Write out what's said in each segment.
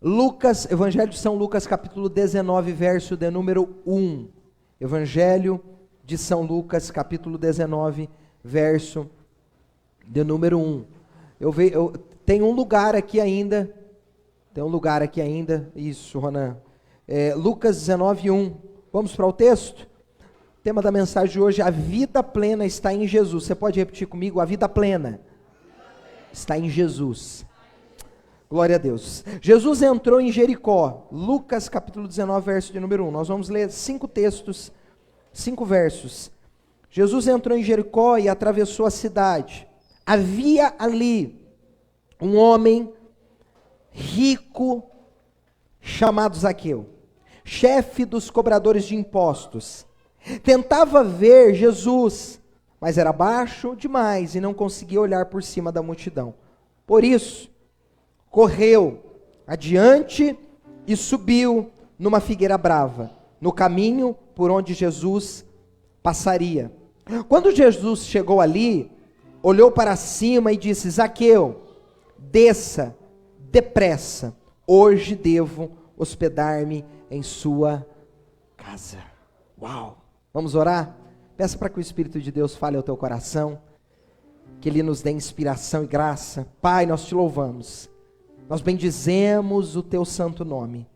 Lucas, Evangelho de São Lucas, capítulo 19, verso de número 1. Evangelho de São Lucas, capítulo 19, verso de número 1. Tem um lugar aqui ainda. Isso, Ronan. Lucas 19, 1. Vamos para o texto? O tema da mensagem de hoje: a vida plena está em Jesus. Você pode repetir comigo? A vida plena está em Jesus. Glória a Deus. Jesus entrou em Jericó. Lucas capítulo 19, verso de número 1. Nós vamos ler 5 textos, 5 versos. Jesus entrou em Jericó e atravessou a cidade. Havia ali um homem rico chamado Zaqueu, chefe dos cobradores de impostos. Tentava ver Jesus, mas era baixo demais e não conseguia olhar por cima da multidão. Por isso, correu adiante e subiu numa figueira brava, no caminho por onde Jesus passaria. Quando Jesus chegou ali, olhou para cima e disse: Zaqueu, desça depressa, hoje devo hospedar-me em sua casa. Uau! Vamos orar? Peça para que o Espírito de Deus fale ao teu coração, que Ele nos dê inspiração e graça. Pai, nós te louvamos, nós bendizemos o teu santo nome.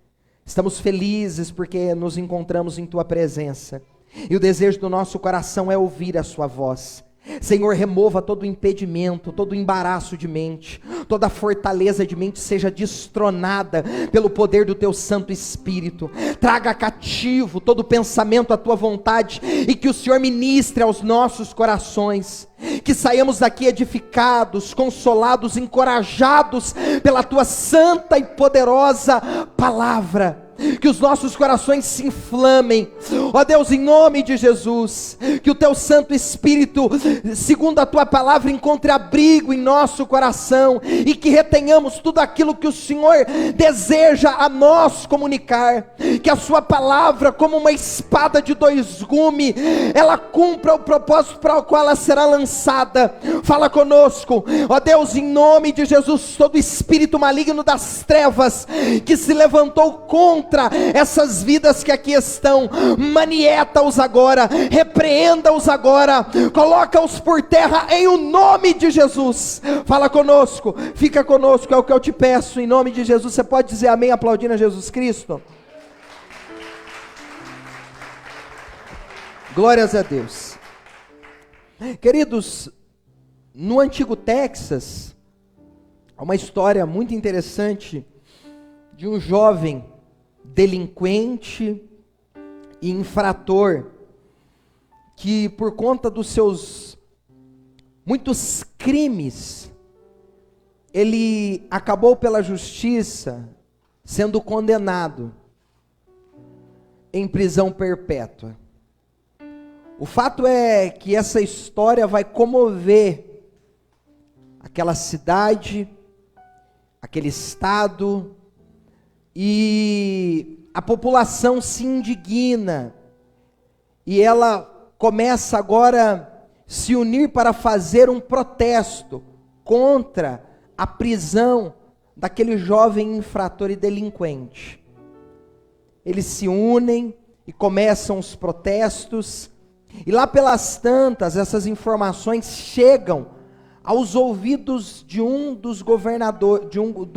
Estamos felizes porque nos encontramos em tua presença, e o desejo do nosso coração é ouvir a sua voz. Senhor, remova todo o impedimento, todo o embaraço de mente, toda a fortaleza de mente seja destronada pelo poder do teu Santo Espírito. Traga cativo todo pensamento à tua vontade e que o Senhor ministre aos nossos corações. Que saiamos daqui edificados, consolados, encorajados pela tua santa e poderosa palavra. Que os nossos corações se inflamem, ó Deus, em nome de Jesus. Que o teu Santo Espírito, segundo a tua palavra, encontre abrigo em nosso coração, e que retenhamos tudo aquilo que o Senhor deseja a nós comunicar. Que a sua palavra, como uma espada de 2 gumes, ela cumpra o propósito para o qual ela será lançada. Fala conosco, ó Deus, em nome de Jesus. Todo espírito maligno das trevas que se levantou contra essas vidas que aqui estão, manieta-os agora, repreenda-os agora, coloca-os por terra em o nome de Jesus. Fala conosco, fica conosco, é o que eu te peço, em nome de Jesus. Você pode dizer amém aplaudindo a Jesus Cristo? Glórias a Deus. Queridos, no antigo Texas, há uma história muito interessante de um jovem delinquente e infrator, que por conta dos seus muitos crimes, ele acabou pela justiça sendo condenado em prisão perpétua. O fato é que essa história vai comover aquela cidade, aquele estado, e a população se indigna, e ela começa agora a se unir para fazer um protesto contra a prisão daquele jovem infrator e delinquente. Eles se unem e começam os protestos, e lá pelas tantas, essas informações chegam aos ouvidos de do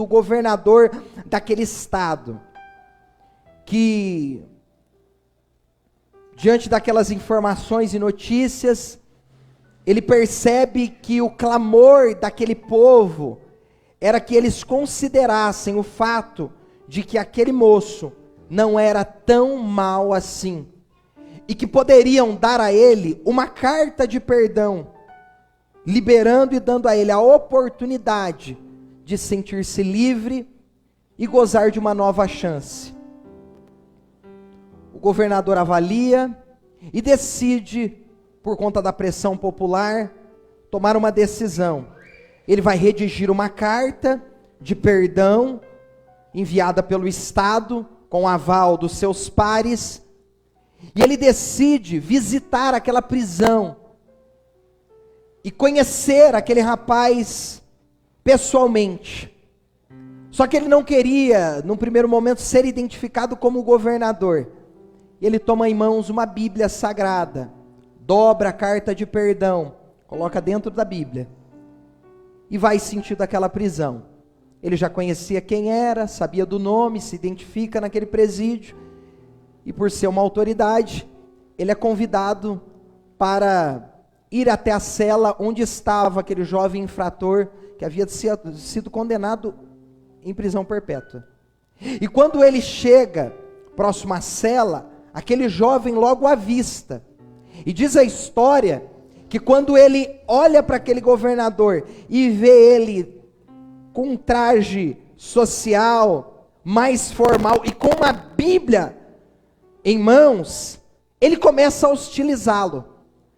governador daquele estado, que diante daquelas informações e notícias, ele percebe que o clamor daquele povo era que eles considerassem o fato de que aquele moço não era tão mau assim, e que poderiam dar a ele uma carta de perdão, liberando e dando a ele a oportunidade de sentir-se livre e gozar de uma nova chance. O governador avalia e decide, por conta da pressão popular, tomar uma decisão. Ele vai redigir uma carta de perdão, enviada pelo Estado, com o aval dos seus pares, e ele decide visitar aquela prisão, e conhecer aquele rapaz pessoalmente. Só que ele não queria, num primeiro momento, ser identificado como governador. Ele toma em mãos uma Bíblia sagrada, dobra a carta de perdão, coloca dentro da Bíblia e vai sentido aquela prisão. Ele já conhecia quem era, sabia do nome, se identifica naquele presídio, e por ser uma autoridade, ele é convidado para ir até a cela onde estava aquele jovem infrator que havia sido condenado em prisão perpétua. E quando ele chega próximo à cela, aquele jovem logo avista. E diz a história que quando ele olha para aquele governador e vê ele com um traje social, mais formal e com uma Bíblia em mãos, ele começa a hostilizá-lo,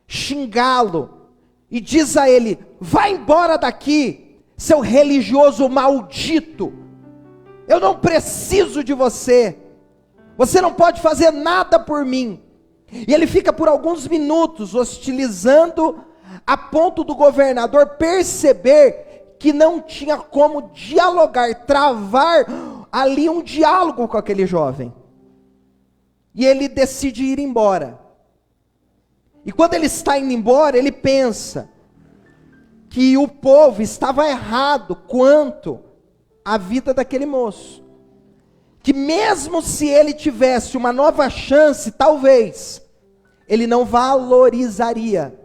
xingá-lo, e diz a ele: vai embora daqui, seu religioso maldito, eu não preciso de você, você não pode fazer nada por mim. E ele fica por alguns minutos hostilizando, a ponto do governador perceber que não tinha como dialogar, travar ali um diálogo com aquele jovem. E ele decide ir embora. E quando ele está indo embora, ele pensa que o povo estava errado quanto à vida daquele moço. Que mesmo se ele tivesse uma nova chance, talvez, ele não valorizaria.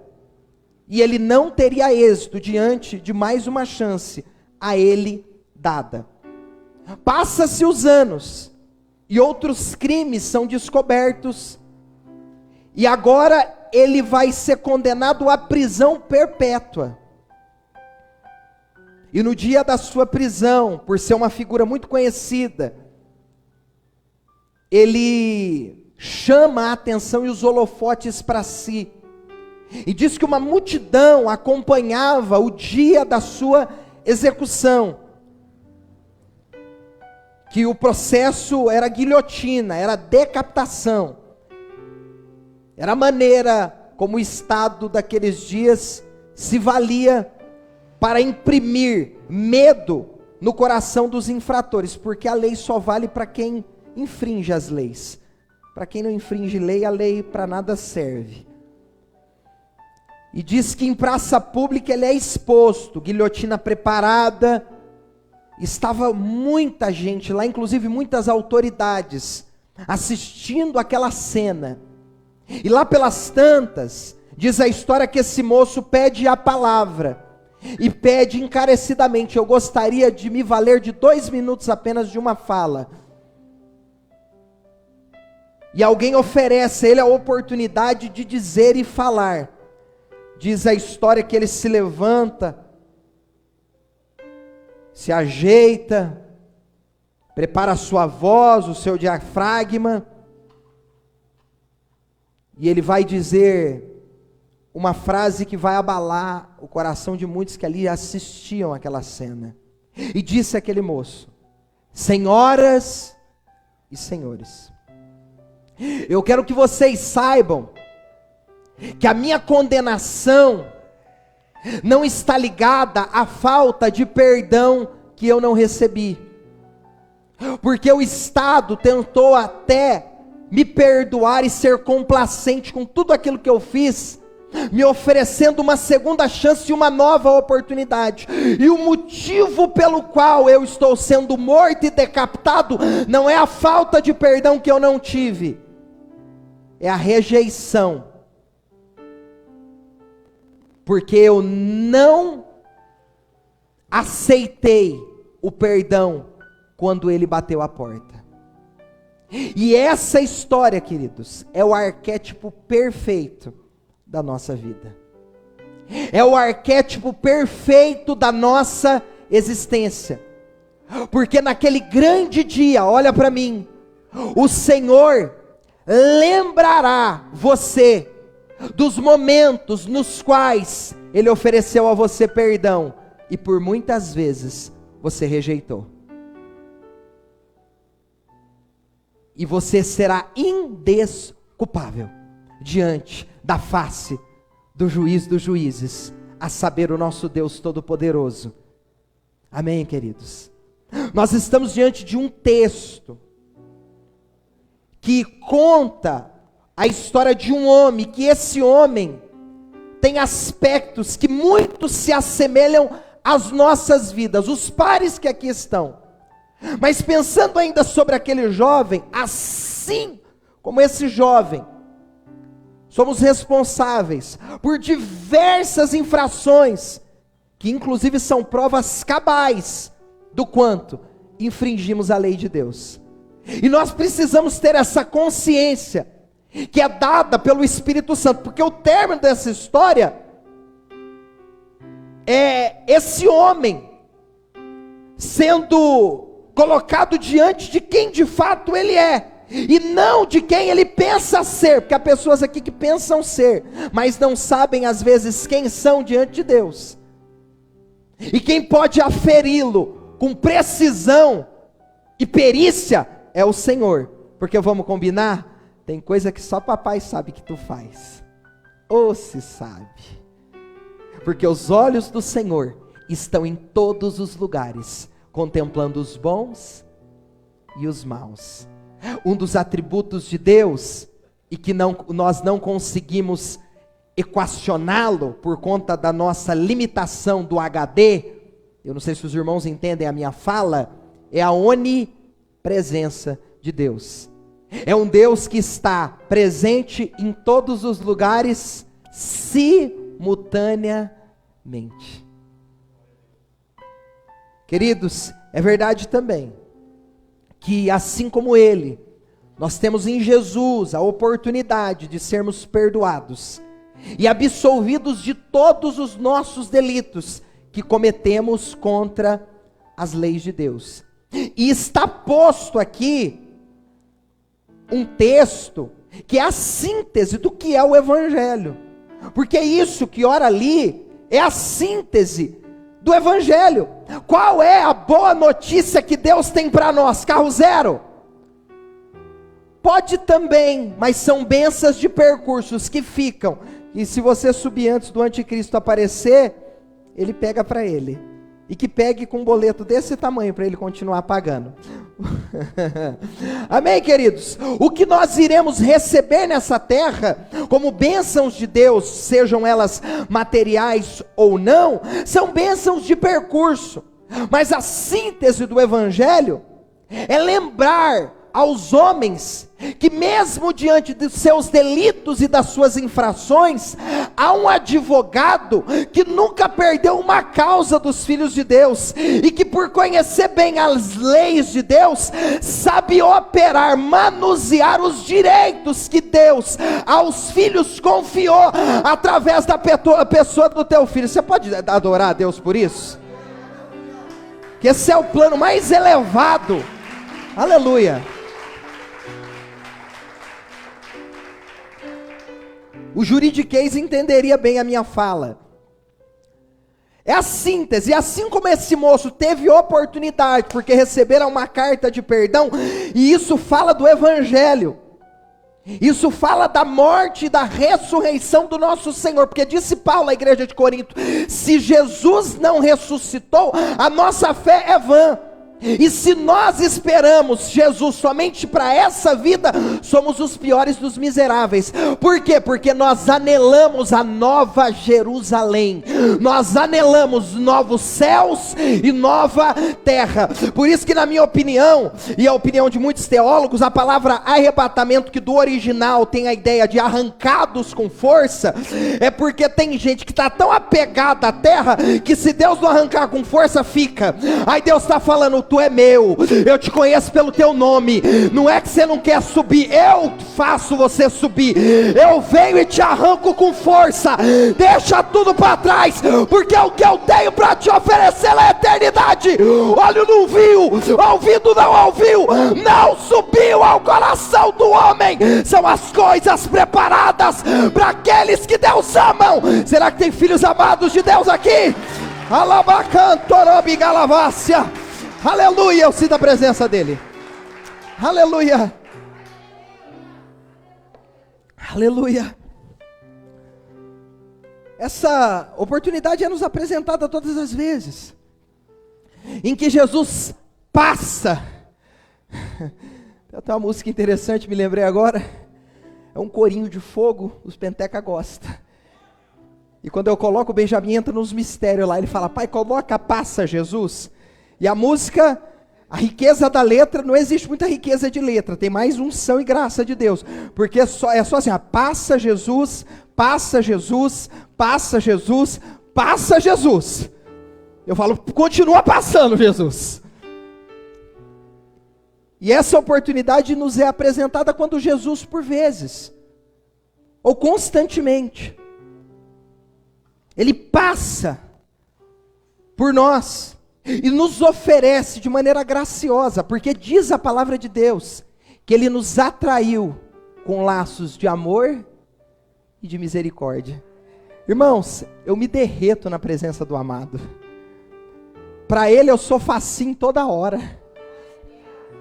E ele não teria êxito diante de mais uma chance a ele dada. Passa-se os anos, e outros crimes são descobertos, e agora ele vai ser condenado à prisão perpétua. E no dia da sua prisão, por ser uma figura muito conhecida, ele chama a atenção e os holofotes para si, e diz que uma multidão acompanhava o dia da sua execução, que o processo era guilhotina, era decapitação, era a maneira como o Estado daqueles dias se valia para imprimir medo no coração dos infratores, porque a lei só vale para quem infringe as leis. Para quem não infringe lei, a lei para nada serve. E diz que em praça pública ele é exposto, guilhotina preparada, estava muita gente lá, inclusive muitas autoridades, assistindo aquela cena. E lá pelas tantas, diz a história que esse moço pede a palavra, e pede encarecidamente: eu gostaria de me valer de 2 minutos apenas de uma fala. E alguém oferece a ele a oportunidade de dizer e falar. Diz a história que ele se levanta, se ajeita, prepara a sua voz, o seu diafragma, e ele vai dizer uma frase que vai abalar o coração de muitos que ali assistiam àquela cena. E disse aquele moço: senhoras e senhores, eu quero que vocês saibam que a minha condenação não está ligada à falta de perdão que eu não recebi, porque o Estado tentou até me perdoar e ser complacente com tudo aquilo que eu fiz, me oferecendo uma segunda chance e uma nova oportunidade. E o motivo pelo qual eu estou sendo morto e decapitado não é a falta de perdão que eu não tive, é a rejeição, porque eu não aceitei o perdão quando ele bateu a porta. E essa história, queridos, é o arquétipo perfeito da nossa vida, é o arquétipo perfeito da nossa existência, porque naquele grande dia, olha para mim, o Senhor lembrará você dos momentos nos quais Ele ofereceu a você perdão, e por muitas vezes você rejeitou, e você será indesculpável diante da face do juiz dos juízes, a saber, o nosso Deus Todo-Poderoso. Amém, queridos? Nós estamos diante de um texto que conta a história de um homem, que esse homem tem aspectos que muito se assemelham às nossas vidas, os pares que aqui estão. Mas pensando ainda sobre aquele jovem, assim como esse jovem, somos responsáveis por diversas infrações, que inclusive são provas cabais do quanto infringimos a lei de Deus. E nós precisamos ter essa consciência, que é dada pelo Espírito Santo, porque o término dessa história é esse homem sendo colocado diante de quem de fato ele é, e não de quem ele pensa ser, porque há pessoas aqui que pensam ser, mas não sabem às vezes quem são diante de Deus, e quem pode aferi-lo com precisão e perícia é o Senhor, porque vamos combinar, tem coisa que só papai sabe que tu faz, ou se sabe, porque os olhos do Senhor estão em todos os lugares, contemplando os bons e os maus. Um dos atributos de Deus, e que nós não conseguimos equacioná-lo, por conta da nossa limitação do HD, eu não sei se os irmãos entendem a minha fala, é a onipresença de Deus. É um Deus que está presente em todos os lugares, simultaneamente. Queridos, é verdade também, que assim como Ele, nós temos em Jesus a oportunidade de sermos perdoados, e absolvidos de todos os nossos delitos, que cometemos contra as leis de Deus. E está posto aqui, um texto, que é a síntese do que é o Evangelho, porque é isso que ora ali, é a síntese do Evangelho. Qual é a boa notícia que Deus tem para nós? Carro zero? Pode também, mas são bênçãos de percursos que ficam, e se você subir antes do anticristo aparecer, ele pega para ele, e que pegue com um boleto desse tamanho, para ele continuar pagando. Amém, queridos? O que nós iremos receber nessa terra, como bênçãos de Deus, sejam elas materiais ou não, são bênçãos de percurso, mas a síntese do Evangelho, é lembrar aos homens, que mesmo diante dos seus delitos e das suas infrações, há um advogado que nunca perdeu uma causa dos filhos de Deus, e que por conhecer bem as leis de Deus, sabe operar, manusear os direitos que Deus aos filhos confiou, através da pessoa do teu filho. Você pode adorar a Deus por isso? Que esse é o plano mais elevado, aleluia. O juridiquês entenderia bem a minha fala. É a síntese, assim como esse moço teve oportunidade, porque receberam uma carta de perdão, e isso fala do Evangelho, isso fala da morte e da ressurreição do nosso Senhor, porque disse Paulo à igreja de Corinto, se Jesus não ressuscitou, a nossa fé é vã. E se nós esperamos Jesus somente para essa vida, somos os piores dos miseráveis. Por quê? Porque nós anelamos a nova Jerusalém, nós anelamos novos céus e nova terra. Por isso que na minha opinião, e a opinião de muitos teólogos, a palavra arrebatamento, que do original tem a ideia de arrancados com força, é porque tem gente que está tão apegada à terra, que se Deus não arrancar com força, fica. Aí Deus está falando, tu é meu, eu te conheço pelo teu nome, não é que você não quer subir, eu faço você subir, eu venho e te arranco com força, deixa tudo para trás, porque o que eu tenho para te oferecer é a eternidade. Olho não viu, ouvido não ouviu, não subiu ao coração do homem, são as coisas preparadas para aqueles que Deus amam. Será que tem filhos amados de Deus aqui? Alabacantorobigalavassia. Aleluia, eu sinto a presença dele. Aleluia. Aleluia. Essa oportunidade é nos apresentada todas as vezes, em que Jesus passa. Tem uma música interessante, me lembrei agora. É um corinho de fogo, os penteca gostam. E quando eu coloco, o Benjamin entra nos mistérios lá, ele fala: pai, coloca passa Jesus. E a música, a riqueza da letra, não existe muita riqueza de letra, tem mais unção e graça de Deus, porque é só assim, passa Jesus, passa Jesus, passa Jesus, passa Jesus. Eu falo: continua passando Jesus. E essa oportunidade nos é apresentada quando Jesus, por vezes, ou constantemente, Ele passa por nós e nos oferece de maneira graciosa, porque diz a palavra de Deus que Ele nos atraiu com laços de amor e de misericórdia. Irmãos, eu me derreto na presença do amado. Para Ele eu sou facinho toda hora.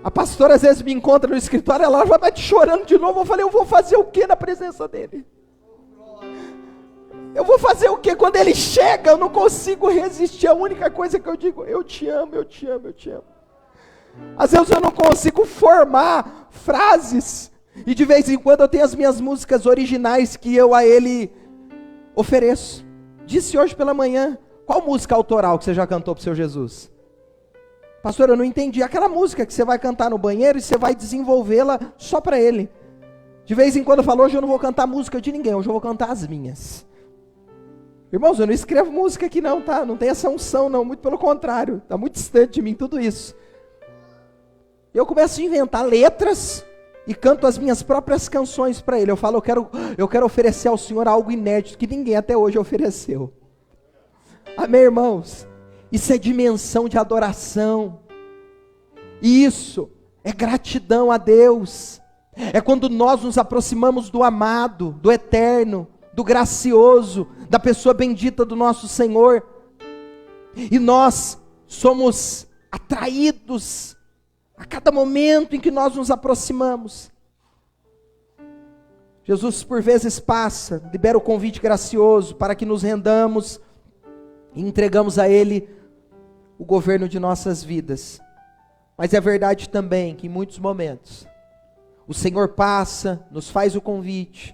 A pastora às vezes me encontra no escritório, ela vai chorando de novo. Eu falei: eu vou fazer o que na presença dele? Eu vou fazer o que? Quando ele chega, eu não consigo resistir. A única coisa que eu digo: eu te amo, eu te amo, eu te amo. Às vezes eu não consigo formar frases, e de vez em quando eu tenho as minhas músicas originais que eu a ele ofereço. Disse hoje pela manhã: qual música autoral que você já cantou para o seu Jesus? Pastor, eu não entendi. Aquela música que você vai cantar no banheiro e você vai desenvolvê-la só para ele. De vez em quando eu falo: hoje eu não vou cantar música de ninguém, hoje eu vou cantar as minhas. Irmãos, eu não escrevo música aqui não, tá? Não tem essa unção não, muito pelo contrário. Está muito distante de mim tudo isso. Eu começo a inventar letras e canto as minhas próprias canções para ele. Eu falo: eu quero oferecer ao Senhor algo inédito que ninguém até hoje ofereceu. Amém, irmãos? Isso é dimensão de adoração. Isso é gratidão a Deus. É quando nós nos aproximamos do amado, do eterno, do gracioso, da pessoa bendita do nosso Senhor. E nós somos atraídos a cada momento em que nós nos aproximamos. Jesus por vezes passa, libera o convite gracioso para que nos rendamos e entregamos a Ele o governo de nossas vidas. Mas é verdade também que em muitos momentos o Senhor passa, nos faz o convite.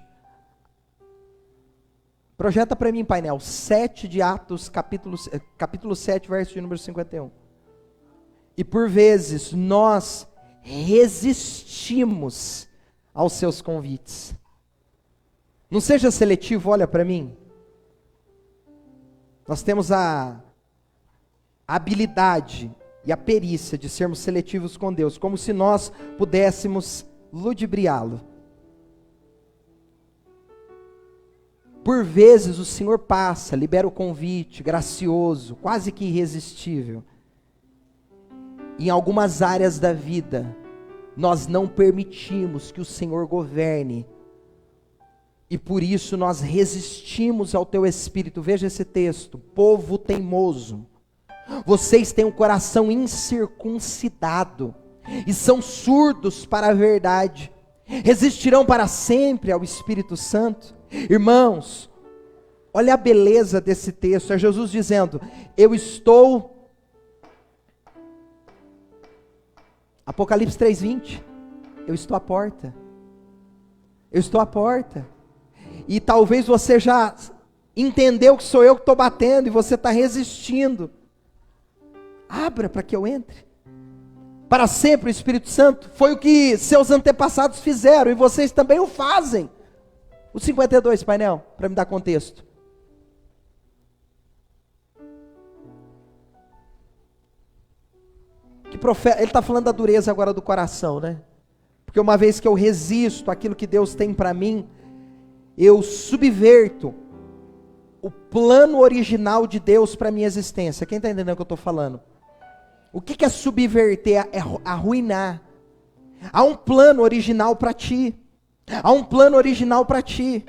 Projeta para mim, painel, 7 de Atos, capítulo 7, verso de número 51. E por vezes nós resistimos aos seus convites. Não seja seletivo, olha para mim. Nós temos a habilidade e a perícia de sermos seletivos com Deus, como se nós pudéssemos ludibriá-lo. Por vezes o Senhor passa, libera o convite gracioso, quase que irresistível. Em algumas áreas da vida, nós não permitimos que o Senhor governe, e por isso nós resistimos ao teu Espírito. Veja esse texto: povo teimoso, vocês têm um coração incircuncidado, e são surdos para a verdade, resistirão para sempre ao Espírito Santo. Irmãos, olha a beleza desse texto, é Jesus dizendo: eu estou, Apocalipse 3:20, eu estou à porta, eu estou à porta, e talvez você já entendeu que sou eu que estou batendo, e você está resistindo. Abra para que eu entre. Para sempre o Espírito Santo foi o que seus antepassados fizeram, e vocês também o fazem. O 52, painel, para me dar contexto. Ele está falando da dureza agora do coração, né? Porque uma vez que eu resisto àquilo que Deus tem para mim, eu subverto o plano original de Deus para a minha existência. Quem está entendendo o que eu estou falando? O que é subverter? É arruinar. Há um plano original para ti. Há um plano original para ti.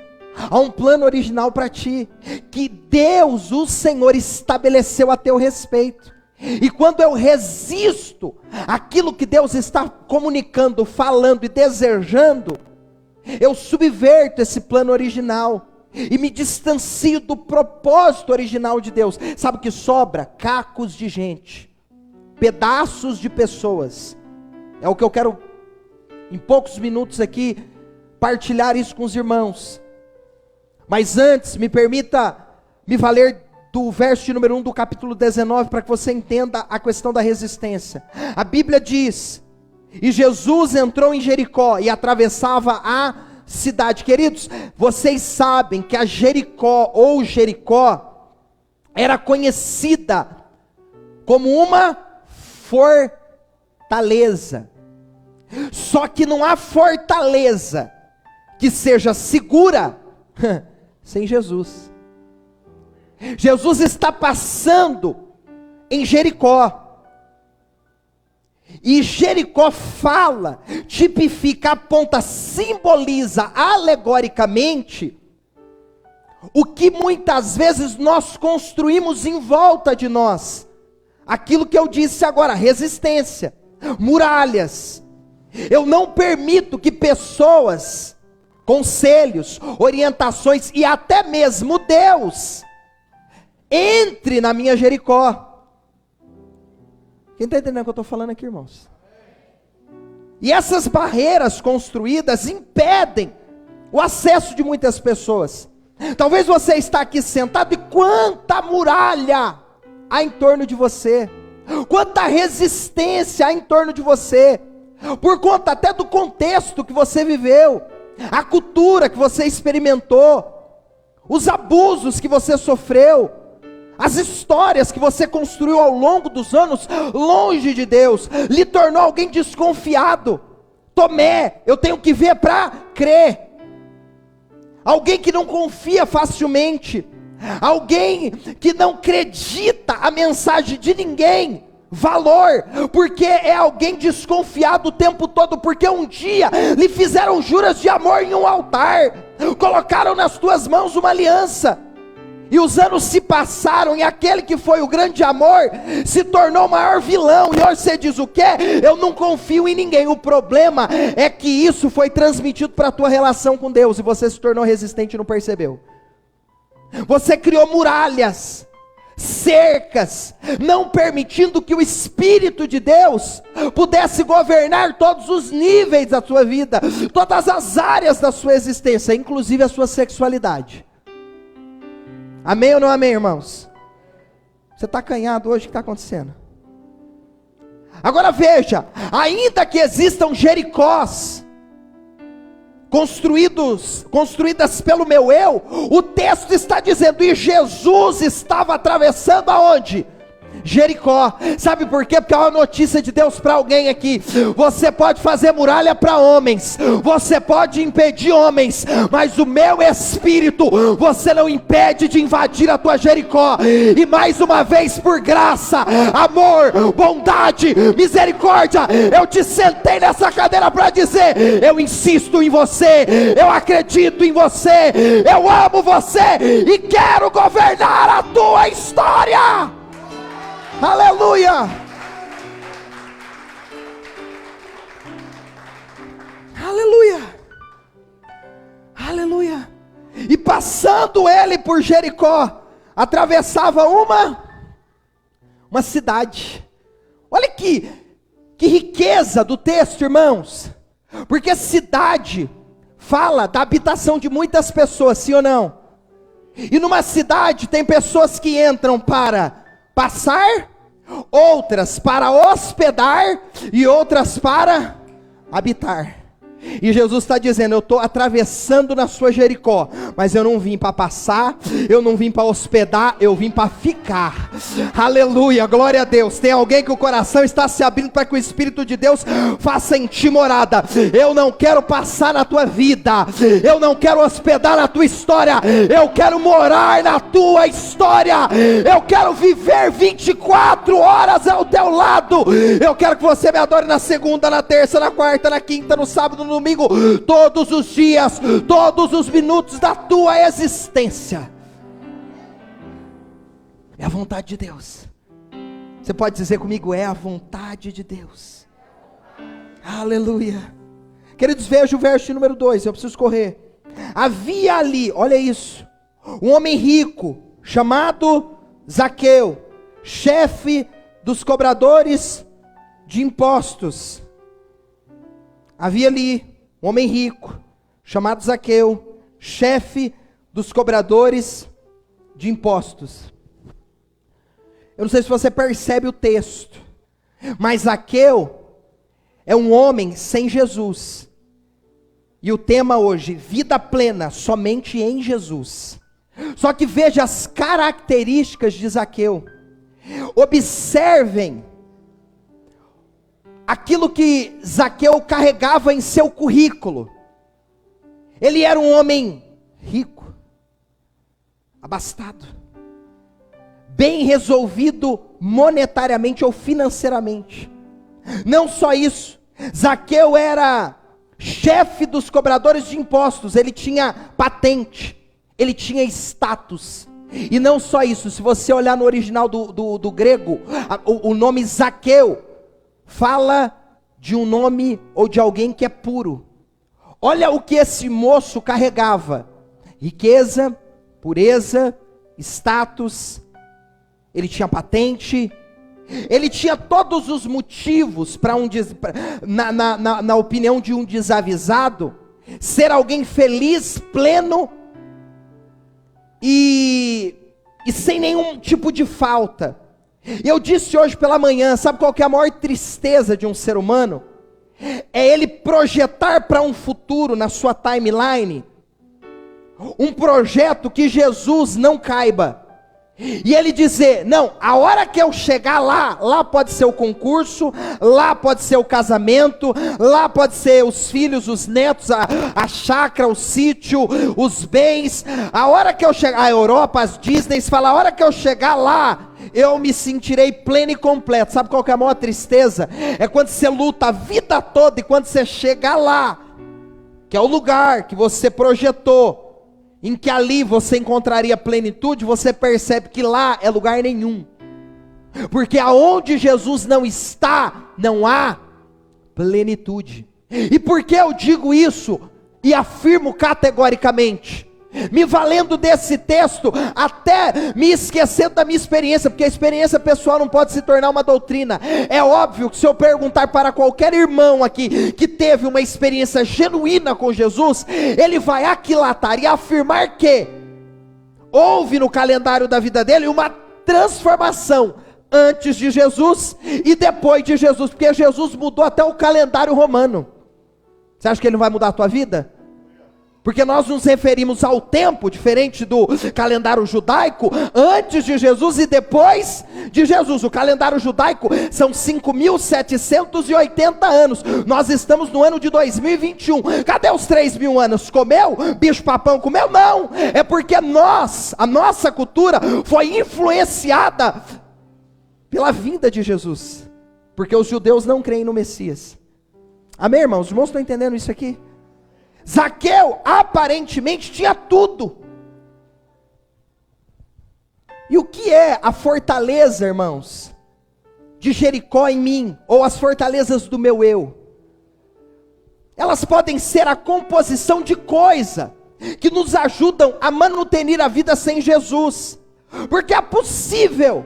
Há um plano original para ti, que Deus, o Senhor, estabeleceu a teu respeito. E quando eu resisto àquilo que Deus está comunicando, falando e desejando, eu subverto esse plano original e me distancio do propósito original de Deus. Sabe o que sobra? Cacos de gente pedaços de pessoas. É o que eu quero, em poucos minutos aqui, partilhar isso com os irmãos. Mas antes, me permita me valer do verso de número 1 do capítulo 19, para que você entenda a questão da resistência. A Bíblia diz: e Jesus entrou em Jericó e atravessava a cidade. Queridos, vocês sabem que a Jericó, ou Jericó, era conhecida como uma fortaleza. Só que não há fortaleza que seja segura sem Jesus. Jesus está passando em Jericó. E Jericó fala, tipifica, aponta, simboliza alegoricamente o que muitas vezes nós construímos em volta de nós. Aquilo que eu disse agora, resistência, muralhas. Eu não permito que pessoas, conselhos, orientações e até mesmo Deus entre na minha Jericó. Quem está entendendo o que eu estou falando aqui, irmãos? E essas barreiras construídas impedem o acesso de muitas pessoas. Talvez você está aqui sentado e quanta muralha há em torno de você, quanta resistência há em torno de você, por conta até do contexto que você viveu, a cultura que você experimentou, os abusos que você sofreu, as histórias que você construiu ao longo dos anos, longe de Deus, lhe tornou alguém desconfiado. Tomé, eu tenho que ver para crer. Alguém que não confia facilmente, alguém que não acredita a mensagem de ninguém, valor, porque é alguém desconfiado o tempo todo, porque um dia lhe fizeram juras de amor em um altar, colocaram nas tuas mãos uma aliança, e os anos se passaram, e aquele que foi o grande amor, se tornou o maior vilão, e hoje você diz o quê? Eu não confio em ninguém. O problema é que isso foi transmitido para a tua relação com Deus, e você se tornou resistente e não percebeu. Você criou muralhas, cercas, não permitindo que o Espírito de Deus pudesse governar todos os níveis da sua vida, todas as áreas da sua existência, inclusive a sua sexualidade. Amém ou não amém, irmãos? Você está acanhado hoje, o que está acontecendo? Agora veja, ainda que existam Jericós construídas pelo meu eu, o texto está dizendo, e Jesus estava atravessando aonde? Jericó. Sabe por quê? Porque é uma notícia de Deus para alguém aqui. Você pode fazer muralha para homens, você pode impedir homens, mas o meu espírito você não impede de invadir a tua Jericó. E mais uma vez, por graça, amor, bondade, misericórdia, eu te sentei nessa cadeira para dizer, eu insisto em você, eu acredito em você, eu amo você e quero governar a tua história. Aleluia! Aleluia! Aleluia! E passando ele por Jericó, atravessava uma cidade. Olha que riqueza do texto, irmãos. Porque cidade fala da habitação de muitas pessoas, sim ou não? E numa cidade tem pessoas que entram para passar, outras para hospedar e outras para habitar. E Jesus está dizendo, eu estou atravessando na sua Jericó, mas eu não vim para passar, eu não vim para hospedar, eu vim para ficar. Aleluia, glória a Deus. Tem alguém que o coração está se abrindo para que o Espírito de Deus faça em ti morada. Eu não quero passar na tua vida, eu não quero hospedar na tua história, eu quero morar na tua história, eu quero viver 24 horas ao teu lado. Eu quero que você me adore na segunda, na terça, na quarta, na quinta, no sábado, no domingo, todos os dias, todos os minutos da tua existência. É a vontade de Deus. Você pode dizer comigo, é a vontade de Deus. Aleluia. Queridos, veja o verso número 2, eu preciso correr. Havia ali, olha isso, um homem rico, chamado Zaqueu, chefe dos cobradores de impostos. Havia ali um homem rico, chamado Zaqueu, chefe dos cobradores de impostos. Eu não sei se você percebe o texto, mas Zaqueu é um homem sem Jesus. E o tema hoje, vida plena, somente em Jesus. Só que veja as características de Zaqueu. Observem aquilo que Zaqueu carregava em seu currículo. Ele era um homem rico, abastado, bem resolvido monetariamente ou financeiramente. Não só isso, Zaqueu era chefe dos cobradores de impostos, ele tinha patente, ele tinha status. E não só isso, se você olhar no original do grego, o nome Zaqueu fala de um nome ou de alguém que é puro. Olha o que esse moço carregava: riqueza, pureza, status, ele tinha patente, ele tinha todos os motivos para na opinião de um desavisado, ser alguém feliz, pleno e sem nenhum tipo de falta. Eu disse hoje pela manhã, sabe qual que é a maior tristeza de um ser humano? É ele projetar para um futuro na sua timeline um projeto que Jesus não caiba. E ele dizer: não, a hora que eu chegar lá pode ser o concurso, lá pode ser o casamento, lá pode ser os filhos, os netos, a chácara, o sítio, os bens. A hora que eu chegar, a Europa, as Disneys, fala: a hora que eu chegar lá, eu me sentirei pleno e completo. Sabe qual que é a maior tristeza? É quando você luta a vida toda e quando você chega lá, que é o lugar que você projetou, em que ali você encontraria plenitude, você percebe que lá é lugar nenhum. Porque aonde Jesus não está, não há plenitude. E por que eu digo isso e afirmo categoricamente? Me valendo desse texto, até me esquecendo da minha experiência, porque a experiência pessoal não pode se tornar uma doutrina. É óbvio que se eu perguntar para qualquer irmão aqui, que teve uma experiência genuína com Jesus, ele vai aquilatar e afirmar que houve no calendário da vida dele uma transformação antes de Jesus e depois de Jesus, porque Jesus mudou até o calendário romano. Você acha que ele não vai mudar a tua vida? Porque nós nos referimos ao tempo, diferente do calendário judaico, antes de Jesus e depois de Jesus. O calendário judaico são 5.780 anos. Nós estamos no ano de 2021. Cadê os 3.000 anos? Comeu? Bicho papão comeu? Não! É porque a nossa cultura foi influenciada pela vinda de Jesus. Porque os judeus não creem no Messias. Amém, irmãos? Os irmãos estão entendendo isso aqui? Zaqueu aparentemente tinha tudo. E o que é a fortaleza, irmãos, de Jericó em mim, ou as fortalezas do meu eu? Elas podem ser a composição de coisa que nos ajudam a manutenir a vida sem Jesus. Porque é possível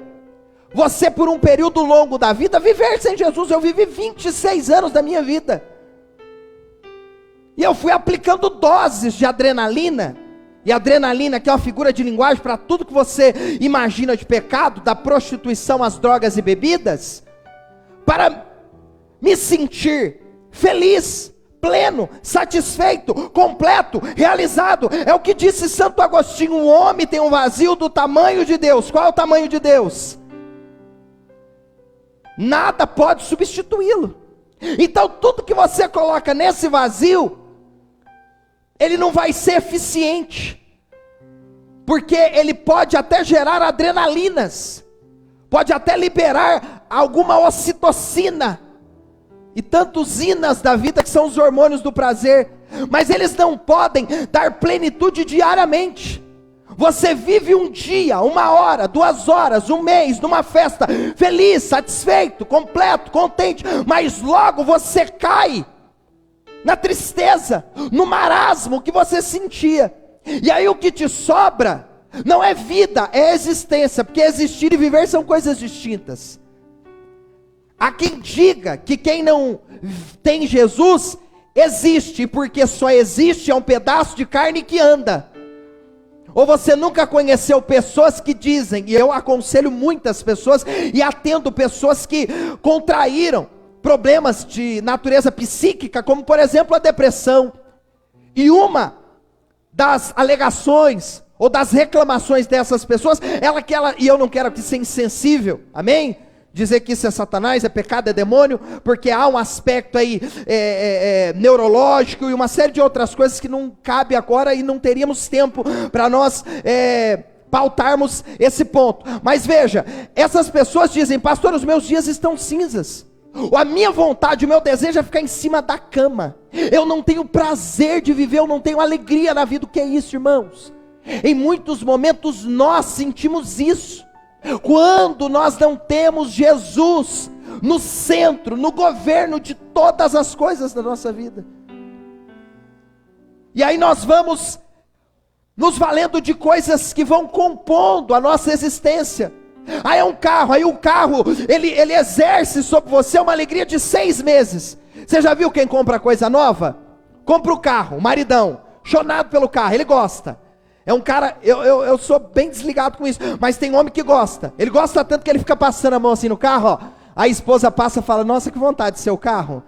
você, por um período longo da vida, viver sem Jesus. Eu vivi 26 anos da minha vida. E eu fui aplicando doses de adrenalina, e adrenalina que é uma figura de linguagem para tudo que você imagina de pecado, da prostituição às drogas e bebidas, para me sentir feliz, pleno, satisfeito, completo, realizado. É o que disse Santo Agostinho: o homem tem um vazio do tamanho de Deus. Qual é o tamanho de Deus? Nada pode substituí-lo. Então tudo que você coloca nesse vazio, ele não vai ser eficiente, porque ele pode até gerar adrenalinas, pode até liberar alguma ocitocina, e tantos inas da vida que são os hormônios do prazer, mas eles não podem dar plenitude diariamente. Você vive um dia, 1 hora, 2 horas, 1 mês, numa festa, feliz, satisfeito, completo, contente, mas logo você cai na tristeza, no marasmo que você sentia, e aí o que te sobra não é vida, é existência, porque existir e viver são coisas distintas. Há quem diga que quem não tem Jesus existe, porque só existe é um pedaço de carne que anda. Ou você nunca conheceu pessoas que dizem, e eu aconselho muitas pessoas, e atendo pessoas que contraíram problemas de natureza psíquica, como por exemplo a depressão. E uma das alegações, ou das reclamações dessas pessoas, e eu não quero aqui ser insensível, amém? Dizer que isso é Satanás, é pecado, é demônio, porque há um aspecto aí neurológico e uma série de outras coisas que não cabe agora e não teríamos tempo para nós pautarmos esse ponto. Mas veja, essas pessoas dizem, pastor, os meus dias estão cinzas, a minha vontade, o meu desejo é ficar em cima da cama, eu não tenho prazer de viver, eu não tenho alegria na vida. O que é isso, irmãos? Em muitos momentos nós sentimos isso, quando nós não temos Jesus no centro, no governo de todas as coisas da nossa vida. E aí nós vamos nos valendo de coisas que vão compondo a nossa existência. Aí é um carro, aí o carro, ele exerce sobre você uma alegria de 6 meses. Você já viu quem compra coisa nova? Compra o carro, o maridão, chonado pelo carro, ele gosta. É um cara, eu sou bem desligado com isso, mas tem homem que gosta. Ele gosta tanto que ele fica passando a mão assim no carro, ó. A esposa passa e fala, nossa, que vontade de ser o carro.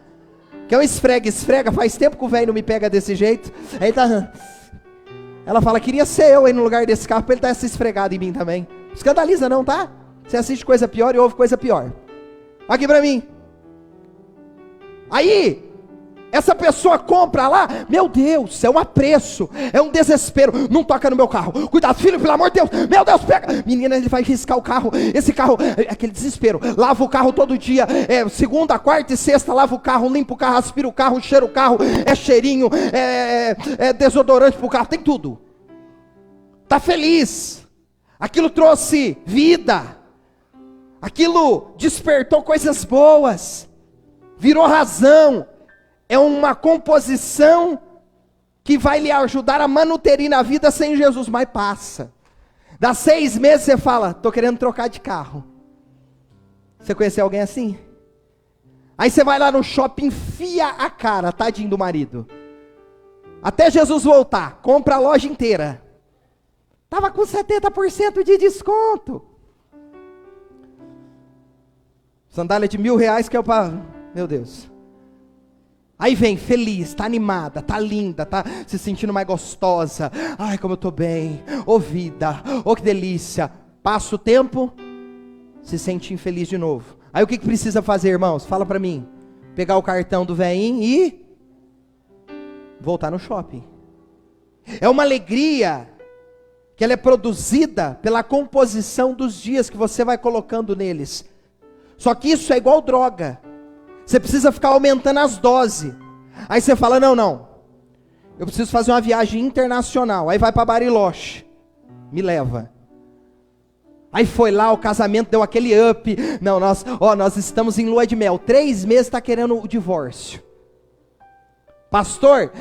Que eu esfrega, faz tempo que o velho não me pega desse jeito. Aí tá... Ela fala, queria ser eu aí no lugar desse carro, para ele dar essa esfregada em mim também. Escandaliza não, tá? Você assiste coisa pior e ouve coisa pior. Aqui pra mim. Aí... essa pessoa compra lá, meu Deus, é um apreço, é um desespero, não toca no meu carro, cuidado filho, pelo amor de Deus, meu Deus, pega, menina, ele vai riscar o carro, esse carro, aquele desespero, lava o carro todo dia, segunda, quarta e sexta, lava o carro, limpa o carro, aspira o carro, cheira o carro, é cheirinho, é desodorante pro carro, tem tudo, tá feliz, aquilo trouxe vida, aquilo despertou coisas boas, virou razão. É uma composição que vai lhe ajudar a manuterir na vida sem Jesus, mas passa. Dá 6 meses você fala, estou querendo trocar de carro. Você conheceu alguém assim? Aí você vai lá no shopping, enfia a cara, tadinho do marido. Até Jesus voltar, compra a loja inteira. Estava com 70% de desconto. Sandália de R$1.000 que é para... meu Deus. Aí vem feliz, está animada, está linda, está se sentindo mais gostosa. Ai, como eu estou bem, ô vida, ô que delícia. Passa o tempo, se sente infeliz de novo. Aí o que precisa fazer, irmãos? Fala para mim. Pegar o cartão do velhinho e voltar no shopping. É uma alegria que ela é produzida pela composição dos dias que você vai colocando neles. Só que isso é igual droga. Você precisa ficar aumentando as doses. Aí você fala, não, eu preciso fazer uma viagem internacional. Aí vai para Bariloche, me leva. Aí foi lá, o casamento deu aquele up. Não, nós estamos em lua de mel, 3 meses está querendo o divórcio. Pastor,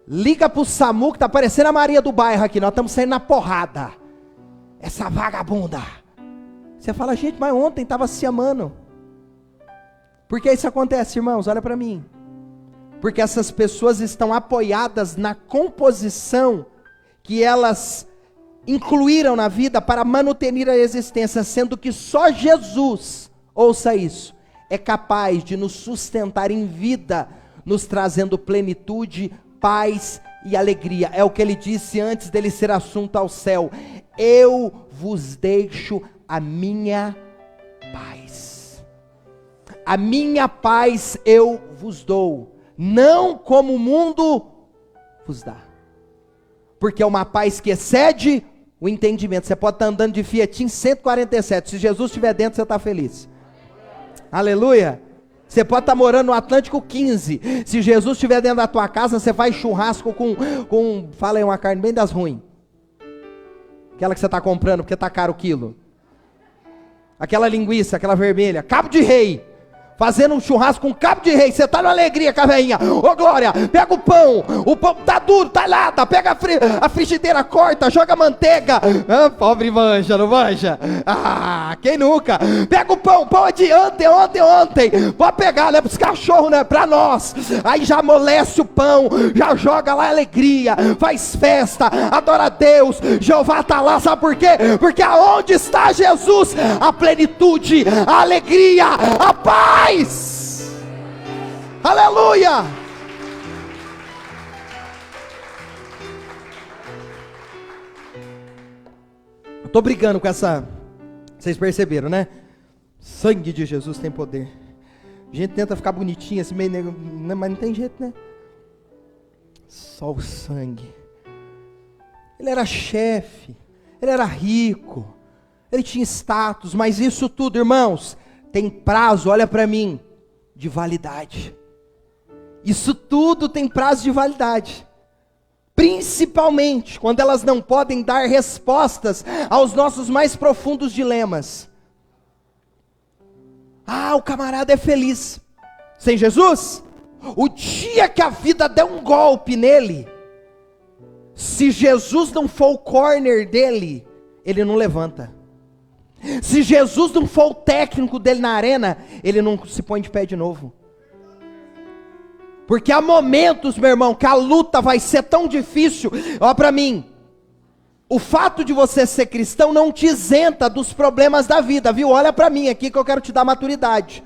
liga para o SAMU que está parecendo a Maria do bairro aqui. Nós estamos saindo na porrada. Essa vagabunda. Você fala, gente, mas ontem estava se amando. Por que isso acontece, irmãos? Olha para mim. Porque essas pessoas estão apoiadas na composição que elas incluíram na vida para manutenir a existência, sendo que só Jesus, ouça isso, é capaz de nos sustentar em vida, nos trazendo plenitude, paz e alegria. É o que ele disse antes dele ser assunto ao céu: eu vos deixo a minha paz. A minha paz eu vos dou, não como o mundo vos dá. Porque é uma paz que excede o entendimento. Você pode estar andando de Fiatinho 147, se Jesus estiver dentro, você está feliz. Aleluia. Você pode estar morando no Atlântico 15, se Jesus estiver dentro da tua casa, você faz churrasco com fala aí, uma carne bem das ruins. Aquela que você está comprando porque está caro o quilo. Aquela linguiça, aquela vermelha, cabo de rei. fazendo um churrasco com um cabo de rei, você está na alegria com a veinha, ô glória, pega o pão tá duro, tá nada, pega a frigideira, corta, joga manteiga, pobre manja, não manja? Quem nunca? Pega o pão é de ontem, pode pegar, não é para os cachorros, não é para nós, aí já amolece o pão, já joga lá alegria, faz festa, adora a Deus, Jeová está lá, sabe por quê? Porque aonde está Jesus, a plenitude, a alegria, a paz, aleluia. Eu estou brigando com essa, vocês perceberam, né? Sangue de Jesus tem poder. A gente tenta ficar bonitinho assim, meio, mas não tem jeito, né? Só o sangue. Ele era chefe, ele era rico, ele tinha status, mas isso tudo, irmãos, tem prazo, olha para mim, de validade. Isso tudo tem prazo de validade. Principalmente quando elas não podem dar respostas aos nossos mais profundos dilemas. O camarada é feliz sem Jesus? O dia que a vida der um golpe nele, se Jesus não for o corner dele, ele não levanta. Se Jesus não for o técnico dele na arena, ele não se põe de pé de novo. Porque há momentos, meu irmão, que a luta vai ser tão difícil. Olha para mim, o fato de você ser cristão não te isenta dos problemas da vida, viu? Olha para mim aqui que eu quero te dar maturidade.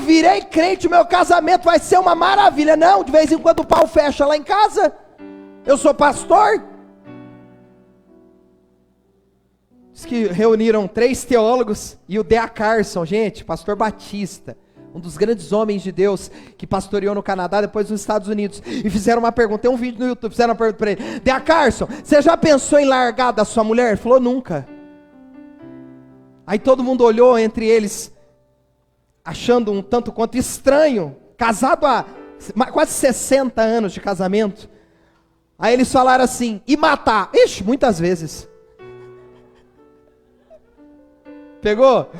Virei crente, meu casamento vai ser uma maravilha. Não, de vez em quando o pau fecha lá em casa. Eu sou pastor. Diz que reuniram 3 teólogos e o D.A. Carson, gente, pastor batista, um dos grandes homens de Deus, que pastoreou no Canadá, depois nos Estados Unidos, e fizeram uma pergunta, tem um vídeo no YouTube, fizeram uma pergunta para ele: D.A. Carson, você já pensou em largar da sua mulher? Ele falou: nunca. Aí todo mundo olhou entre eles, achando um tanto quanto estranho, casado há quase 60 anos de casamento. Aí eles falaram assim: e matar? Ixi, muitas vezes. Pegou?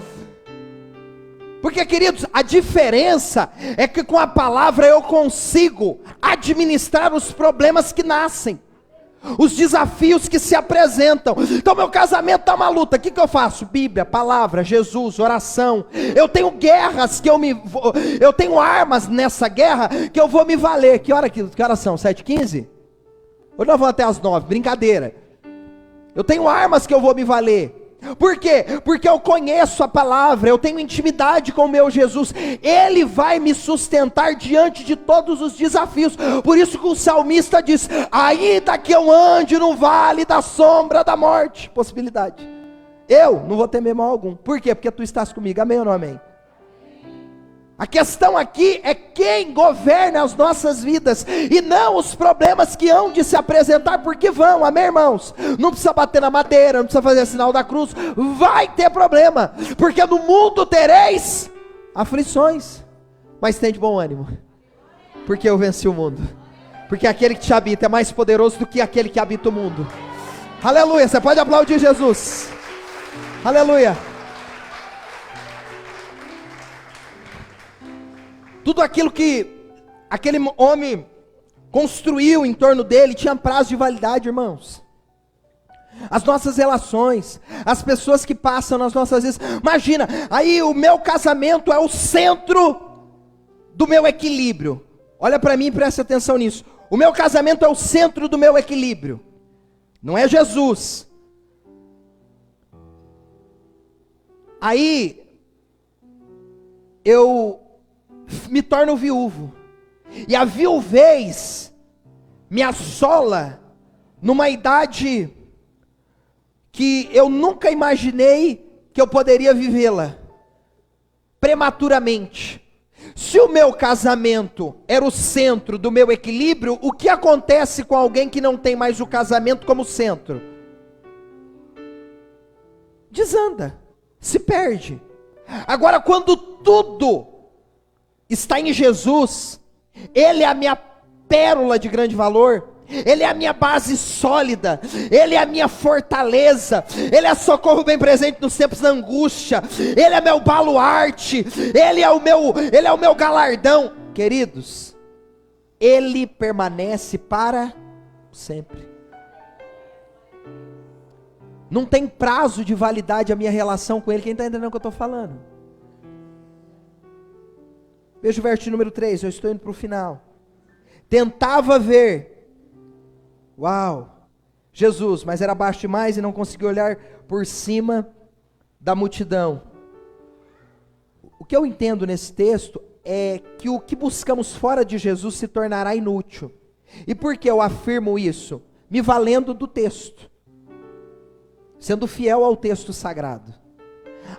Porque, queridos, a diferença é que com a palavra eu consigo administrar os problemas que nascem, os desafios que se apresentam. Então meu casamento está uma luta, o que eu faço? Bíblia, palavra, Jesus, oração. Eu tenho guerras que eu tenho armas nessa guerra que eu vou me valer. Que horas são? 7h15? Hoje nós vamos até as 9, brincadeira. Eu tenho armas que eu vou me valer. Por quê? Porque eu conheço a palavra, eu tenho intimidade com o meu Jesus, Ele vai me sustentar diante de todos os desafios. Por isso que o salmista diz: ainda que eu ande no vale da sombra da morte, possibilidade, eu não vou temer mal algum. Por quê? Porque tu estás comigo, amém ou não amém? A questão aqui é quem governa as nossas vidas, e não os problemas que hão de se apresentar, porque vão, amém, irmãos? Não precisa bater na madeira, não precisa fazer sinal da cruz, vai ter problema, porque no mundo tereis aflições, mas tem de bom ânimo, porque eu venci o mundo, porque aquele que te habita é mais poderoso do que aquele que habita o mundo. Aleluia, você pode aplaudir Jesus, aleluia. Tudo aquilo que aquele homem construiu em torno dele tinha prazo de validade, irmãos. As nossas relações, as pessoas que passam nas nossas vidas. Imagina, aí o meu casamento é o centro do meu equilíbrio. Olha para mim e preste atenção nisso. O meu casamento é o centro do meu equilíbrio. Não é Jesus. Aí eu me torno viúvo, e a viuvez me assola numa idade que eu nunca imaginei que eu poderia vivê-la, prematuramente. Se o meu casamento era o centro do meu equilíbrio, o que acontece com alguém que não tem mais o casamento como centro? Desanda, se perde. Agora, quando tudo está em Jesus, Ele é a minha pérola de grande valor, Ele é a minha base sólida, Ele é a minha fortaleza, Ele é socorro bem presente nos tempos da angústia, Ele é meu baluarte, Ele é o meu galardão. Queridos, Ele permanece para sempre. Não tem prazo de validade a minha relação com Ele. Quem está entendendo o que eu estou falando? Veja o verso número 3, eu estou indo para o final. Tentava ver, Jesus, mas era baixo demais e não conseguia olhar por cima da multidão. O que eu entendo nesse texto é que o que buscamos fora de Jesus se tornará inútil. E por que eu afirmo isso? Me valendo do texto, sendo fiel ao texto sagrado.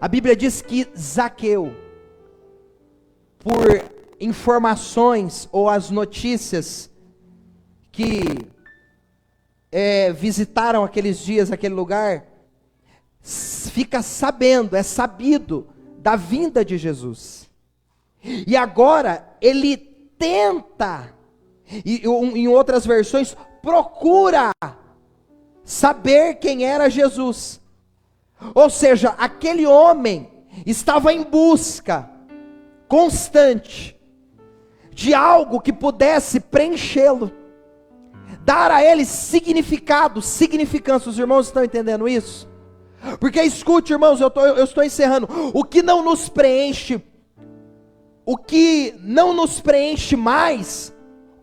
A Bíblia diz que Zaqueu, por informações ou as notícias que visitaram aqueles dias, aquele lugar, fica sabendo, é sabido da vinda de Jesus. E agora ele tenta, em outras versões, procura saber quem era Jesus. Ou seja, aquele homem estava em busca constante de algo que pudesse preenchê-lo, dar a ele significado, significância. Os irmãos estão entendendo isso? Porque escute, irmãos, eu estou encerrando. O que não nos preenche mais,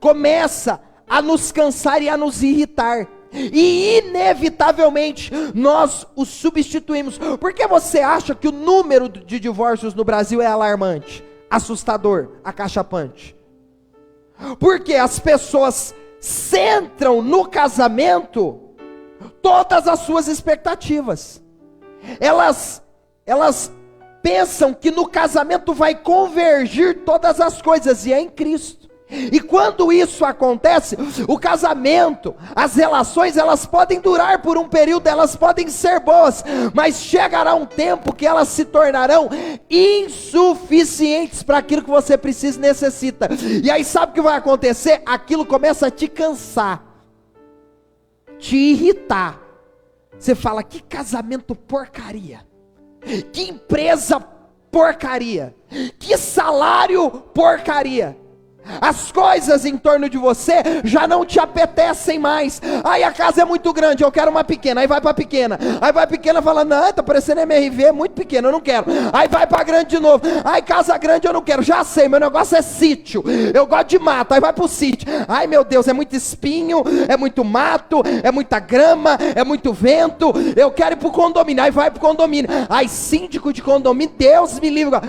começa a nos cansar e a nos irritar. E inevitavelmente nós o substituímos. Por que você acha que o número de divórcios no Brasil é alarmante, assustador, acachapante? Porque as pessoas centram no casamento todas as suas expectativas. Elas pensam que no casamento vai convergir todas as coisas, e é em Cristo. E quando isso acontece, o casamento, as relações, elas podem durar por um período, elas podem ser boas, mas chegará um tempo que elas se tornarão insuficientes para aquilo que você precisa e necessita. E aí sabe o que vai acontecer? Aquilo começa a te cansar, te irritar. Você fala: que casamento porcaria, que empresa porcaria, que salário porcaria. As coisas em torno de você já não te apetecem mais. Aí a casa é muito grande, eu quero uma pequena. Aí vai para pequena. Aí vai pequena e fala: não, tá parecendo MRV, é muito pequeno, eu não quero. Aí vai para grande de novo. Aí casa grande eu não quero, já sei, meu negócio é sítio, eu gosto de mato. Aí vai pro sítio. Ai meu Deus, é muito espinho, é muito mato, é muita grama, é muito vento, eu quero ir pro condomínio. Aí vai pro condomínio. Aí síndico de condomínio, Deus me livre.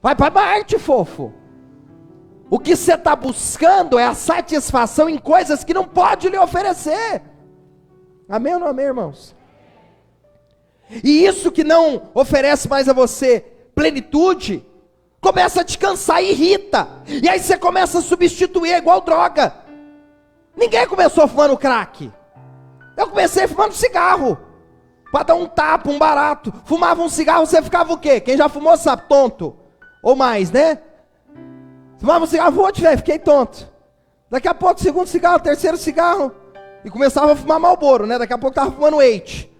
Vai para Marte, fofo. O que você está buscando é a satisfação em coisas que não pode lhe oferecer. Amém ou não amém, irmãos? E isso que não oferece mais a você plenitude, começa a te cansar e irrita. E aí você começa a substituir, é igual droga. Ninguém começou fumando crack. Eu comecei fumando cigarro, para dar um tapa, um barato. Fumava um cigarro, você ficava o quê? Quem já fumou sabe, tonto. Ou mais, né? Fumava um cigarro, fiquei tonto. Daqui a pouco, segundo cigarro, terceiro cigarro, e começava a fumar Marlboro, né? Daqui a pouco estava fumando Eight.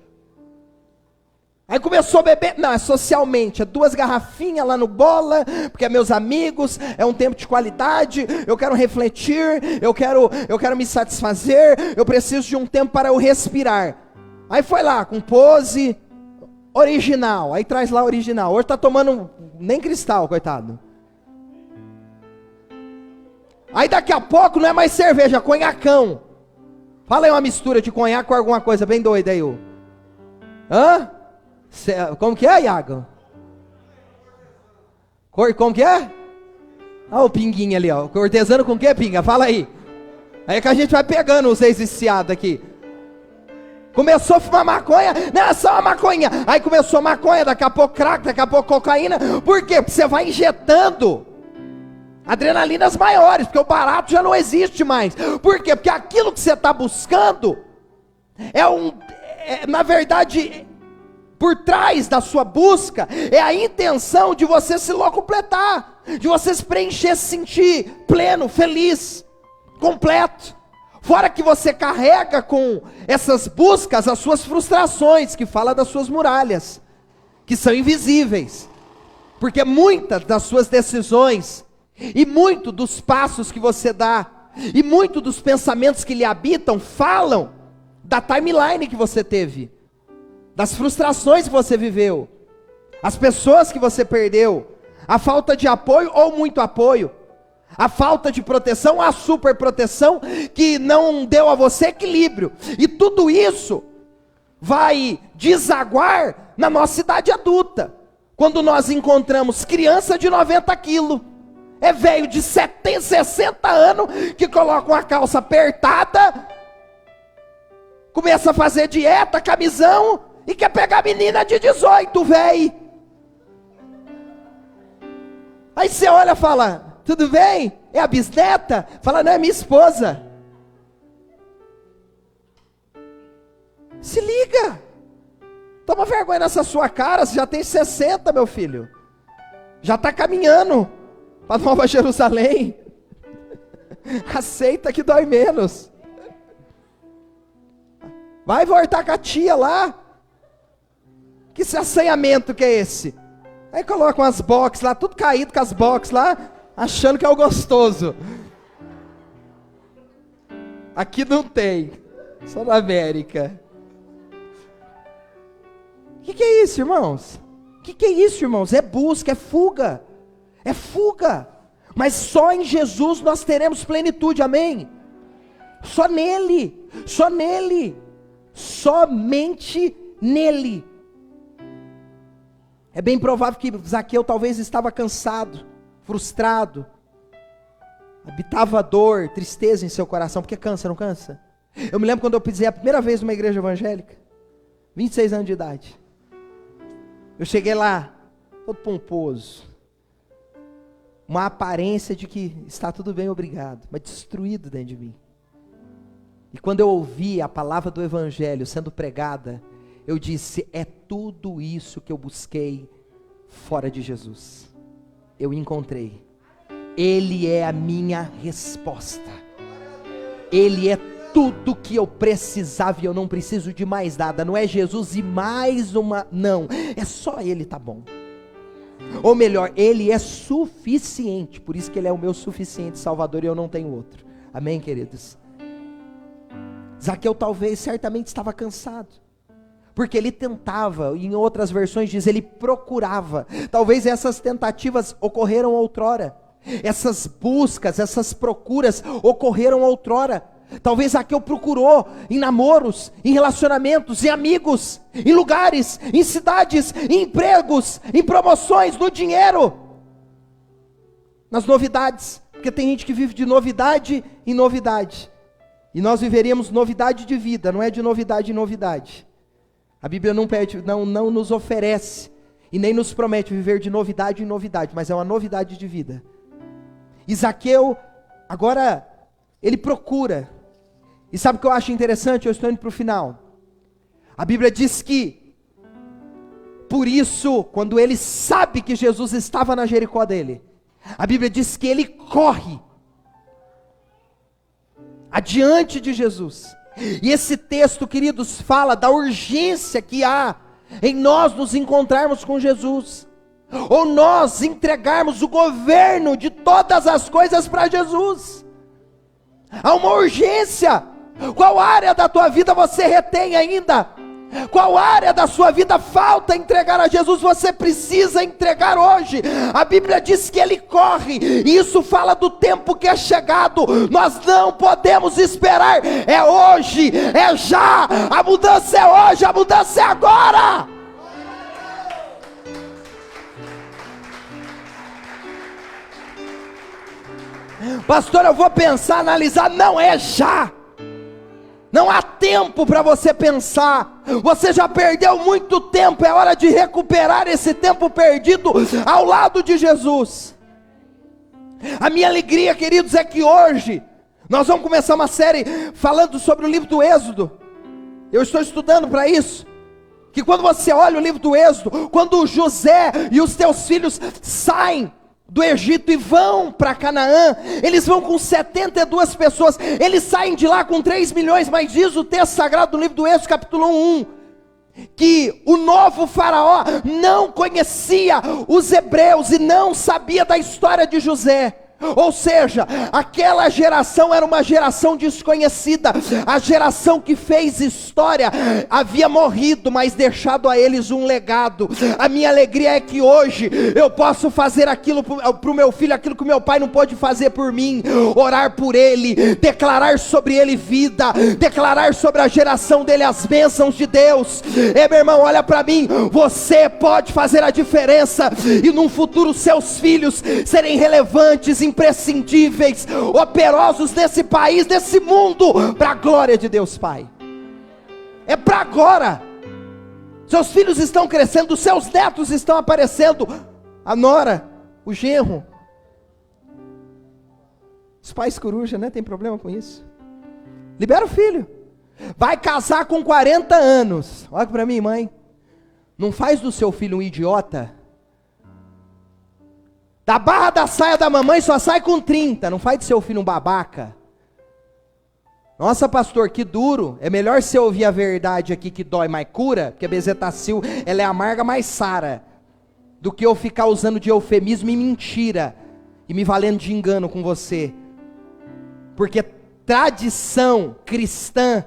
Aí começou a beber, não, é socialmente, é 2 garrafinhas lá no bola, porque é meus amigos, é um tempo de qualidade, eu quero refletir, eu quero me satisfazer, eu preciso de um tempo para eu respirar. Aí foi lá, com pose original, aí traz lá original. Hoje está tomando nem cristal, coitado. Aí daqui a pouco não é mais cerveja, é conhacão. Fala aí uma mistura de conhaque com alguma coisa bem doida aí. Como que é, Iago? Como que é? Olha o pinguinho ali, ó. Cortesano com o que, pinga? Fala aí. Aí é que a gente vai pegando os ex-viciados aqui. Começou a fumar maconha, não, é só uma maconha. Aí começou maconha, daqui a pouco crack, daqui a pouco cocaína. Por quê? Porque você vai injetando adrenalinas maiores, porque o barato já não existe mais. Por quê? Porque aquilo que você está buscando na verdade, por trás da sua busca, é a intenção de você se locupletar, de você se preencher, se sentir pleno, feliz, completo. Fora que você carrega com essas buscas as suas frustrações, que fala das suas muralhas, que são invisíveis. Porque muitas das suas decisões, e muito dos passos que você dá, e muito dos pensamentos que lhe habitam, falam da timeline que você teve, das frustrações que você viveu, as pessoas que você perdeu, a falta de apoio ou muito apoio, a falta de proteção, a superproteção que não deu a você equilíbrio. E tudo isso vai desaguar na nossa idade adulta, quando nós encontramos criança de 90 quilos, é velho de 70, 60 anos, que coloca uma calça apertada, começa a fazer dieta, camisão, e quer pegar menina de 18, velho. Aí você olha e fala, tudo bem? É a bisneta? Fala, não, é minha esposa. Se liga. Toma vergonha nessa sua cara, você já tem 60, meu filho. Já está caminhando para Nova Jerusalém. Aceita que dói menos. Vai voltar com a tia lá. Que assanhamento que é esse? Aí coloca umas boxes lá, tudo caído com as boxes lá, achando que é o gostoso. Aqui não tem, só na América. O que é isso, irmãos? O que é isso, irmãos? É busca, é fuga. É fuga. Mas só em Jesus nós teremos plenitude, amém? Só nele, só nele, somente nele. É bem provável que Zaqueu talvez estava cansado, frustrado, habitava dor, tristeza em seu coração, porque cansa, não cansa? Eu me lembro quando eu pisei a primeira vez numa igreja evangélica, 26 anos de idade. Eu cheguei lá, todo pomposo, uma aparência de que está tudo bem, obrigado, mas destruído dentro de mim. E quando eu ouvi a palavra do evangelho sendo pregada, eu disse, é tudo isso que eu busquei fora de Jesus. Eu encontrei. Ele é a minha resposta. Ele é tudo que eu precisava e eu não preciso de mais nada. Não é Jesus e mais uma, não. É só Ele, tá bom. Ou melhor, Ele é suficiente. Por isso que Ele é o meu suficiente Salvador e eu não tenho outro. Amém, queridos? Zaqueu talvez, certamente estava cansado. Porque ele tentava, em outras versões diz, ele procurava. Talvez essas tentativas ocorreram outrora. Essas buscas, essas procuras ocorreram outrora. Talvez Zaqueu procurou em namoros, em relacionamentos, em amigos, em lugares, em cidades, em empregos, em promoções, no dinheiro, nas novidades. Porque tem gente que vive de novidade em novidade. E nós viveríamos novidade de vida, não é de novidade em novidade. A Bíblia não pede, não nos oferece e nem nos promete viver de novidade em novidade, mas é uma novidade de vida. E Zaqueu, agora, ele procura. E sabe o que eu acho interessante? Eu estou indo para o final. A Bíblia diz que, por isso, quando ele sabe que Jesus estava na Jericó dele, a Bíblia diz que ele corre adiante de Jesus. E esse texto, queridos, fala da urgência que há em nós nos encontrarmos com Jesus, ou nós entregarmos o governo de todas as coisas para Jesus. Há uma urgência. Qual área da tua vida você retém ainda? Qual área da sua vida falta entregar a Jesus? Você precisa entregar hoje. A Bíblia diz que ele corre, e isso fala do tempo que é chegado. Nós não podemos esperar, é hoje, é já. A mudança é hoje, a mudança é agora. Pastor, eu vou pensar, analisar. Não, é já. Não há tempo para você pensar. Você já perdeu muito tempo. É hora de recuperar esse tempo perdido ao lado de Jesus. A minha alegria, queridos, é que hoje nós vamos começar uma série falando sobre o livro do Êxodo. Eu estou estudando para isso. Que quando você olha o livro do Êxodo, quando José e os teus filhos saem do Egito e vão para Canaã. Eles vão com 72 pessoas, eles saem de lá com 3 milhões, mas diz o texto sagrado do livro do Êxodo, capítulo 1, que o novo faraó não conhecia os hebreus e não sabia da história de José. Ou seja, aquela geração era uma geração desconhecida. A geração que fez história havia morrido, mas deixado a eles um legado. A minha alegria é que hoje eu posso fazer aquilo para o meu filho, aquilo que o meu pai não pôde fazer por mim. Orar por ele, declarar sobre ele vida, declarar sobre a geração dele as bênçãos de Deus. Meu irmão, olha para mim, você pode fazer a diferença, e num futuro seus filhos serem relevantes, imprescindíveis, operosos nesse país, nesse mundo, para a glória de Deus Pai. É para agora. Seus filhos estão crescendo, seus netos estão aparecendo, a nora, o genro. Os pais coruja, né? Tem problema com isso? Libera o filho. Vai casar com 40 anos. Olha para mim, mãe. Não faz do seu filho um idiota. Da barra da saia da mamãe só sai com 30. Não faz de seu filho um babaca. Nossa, pastor, que duro. É melhor você ouvir a verdade aqui que dói, mas cura. Porque a bezetacil, ela é amarga, mas sara. Do que eu ficar usando de eufemismo e mentira. E me valendo de engano com você. Porque tradição cristã,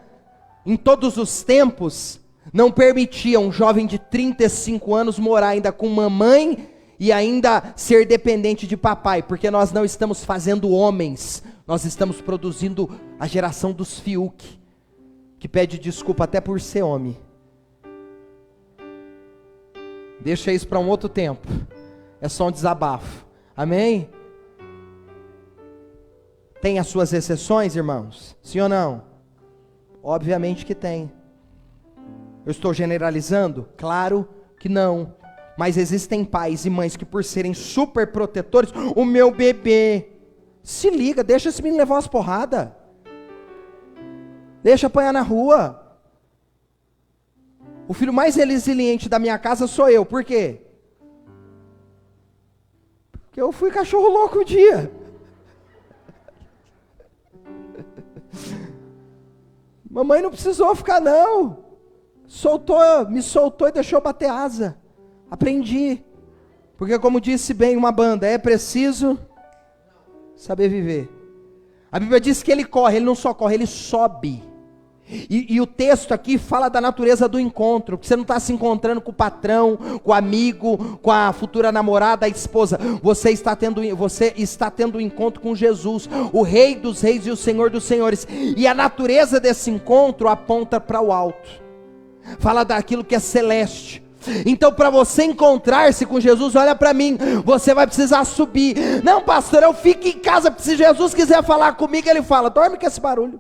em todos os tempos, não permitia um jovem de 35 anos morar ainda com mamãe e ainda ser dependente de papai, porque nós não estamos fazendo homens, nós estamos produzindo a geração dos Fiuk, que pede desculpa até por ser homem. Deixa isso para um outro tempo, é só um desabafo, amém? Tem as suas exceções, irmãos? Sim ou não? Obviamente que tem. Eu estou generalizando? Claro que não. Mas existem pais e mães que, por serem super protetores, o meu bebê, se liga, deixa esse menino levar umas porradas, deixa apanhar na rua. O filho mais resiliente da minha casa sou eu. Por quê? Porque eu fui cachorro louco um dia. Mamãe não precisou ficar não, me soltou e deixou bater asa. Aprendi, porque como disse bem uma banda, é preciso saber viver. A Bíblia diz que ele corre, ele não só corre, ele sobe. E o texto aqui fala da natureza do encontro, que você não está se encontrando com o patrão, com o amigo, com a futura namorada, a esposa. Você está tendo um encontro com Jesus, o Rei dos Reis e o Senhor dos Senhores. E a natureza desse encontro aponta para o alto, fala daquilo que é celeste. Então, para você encontrar-se com Jesus, olha para mim, você vai precisar subir. Não, pastor, eu fico em casa, porque se Jesus quiser falar comigo, ele fala: dorme com esse barulho,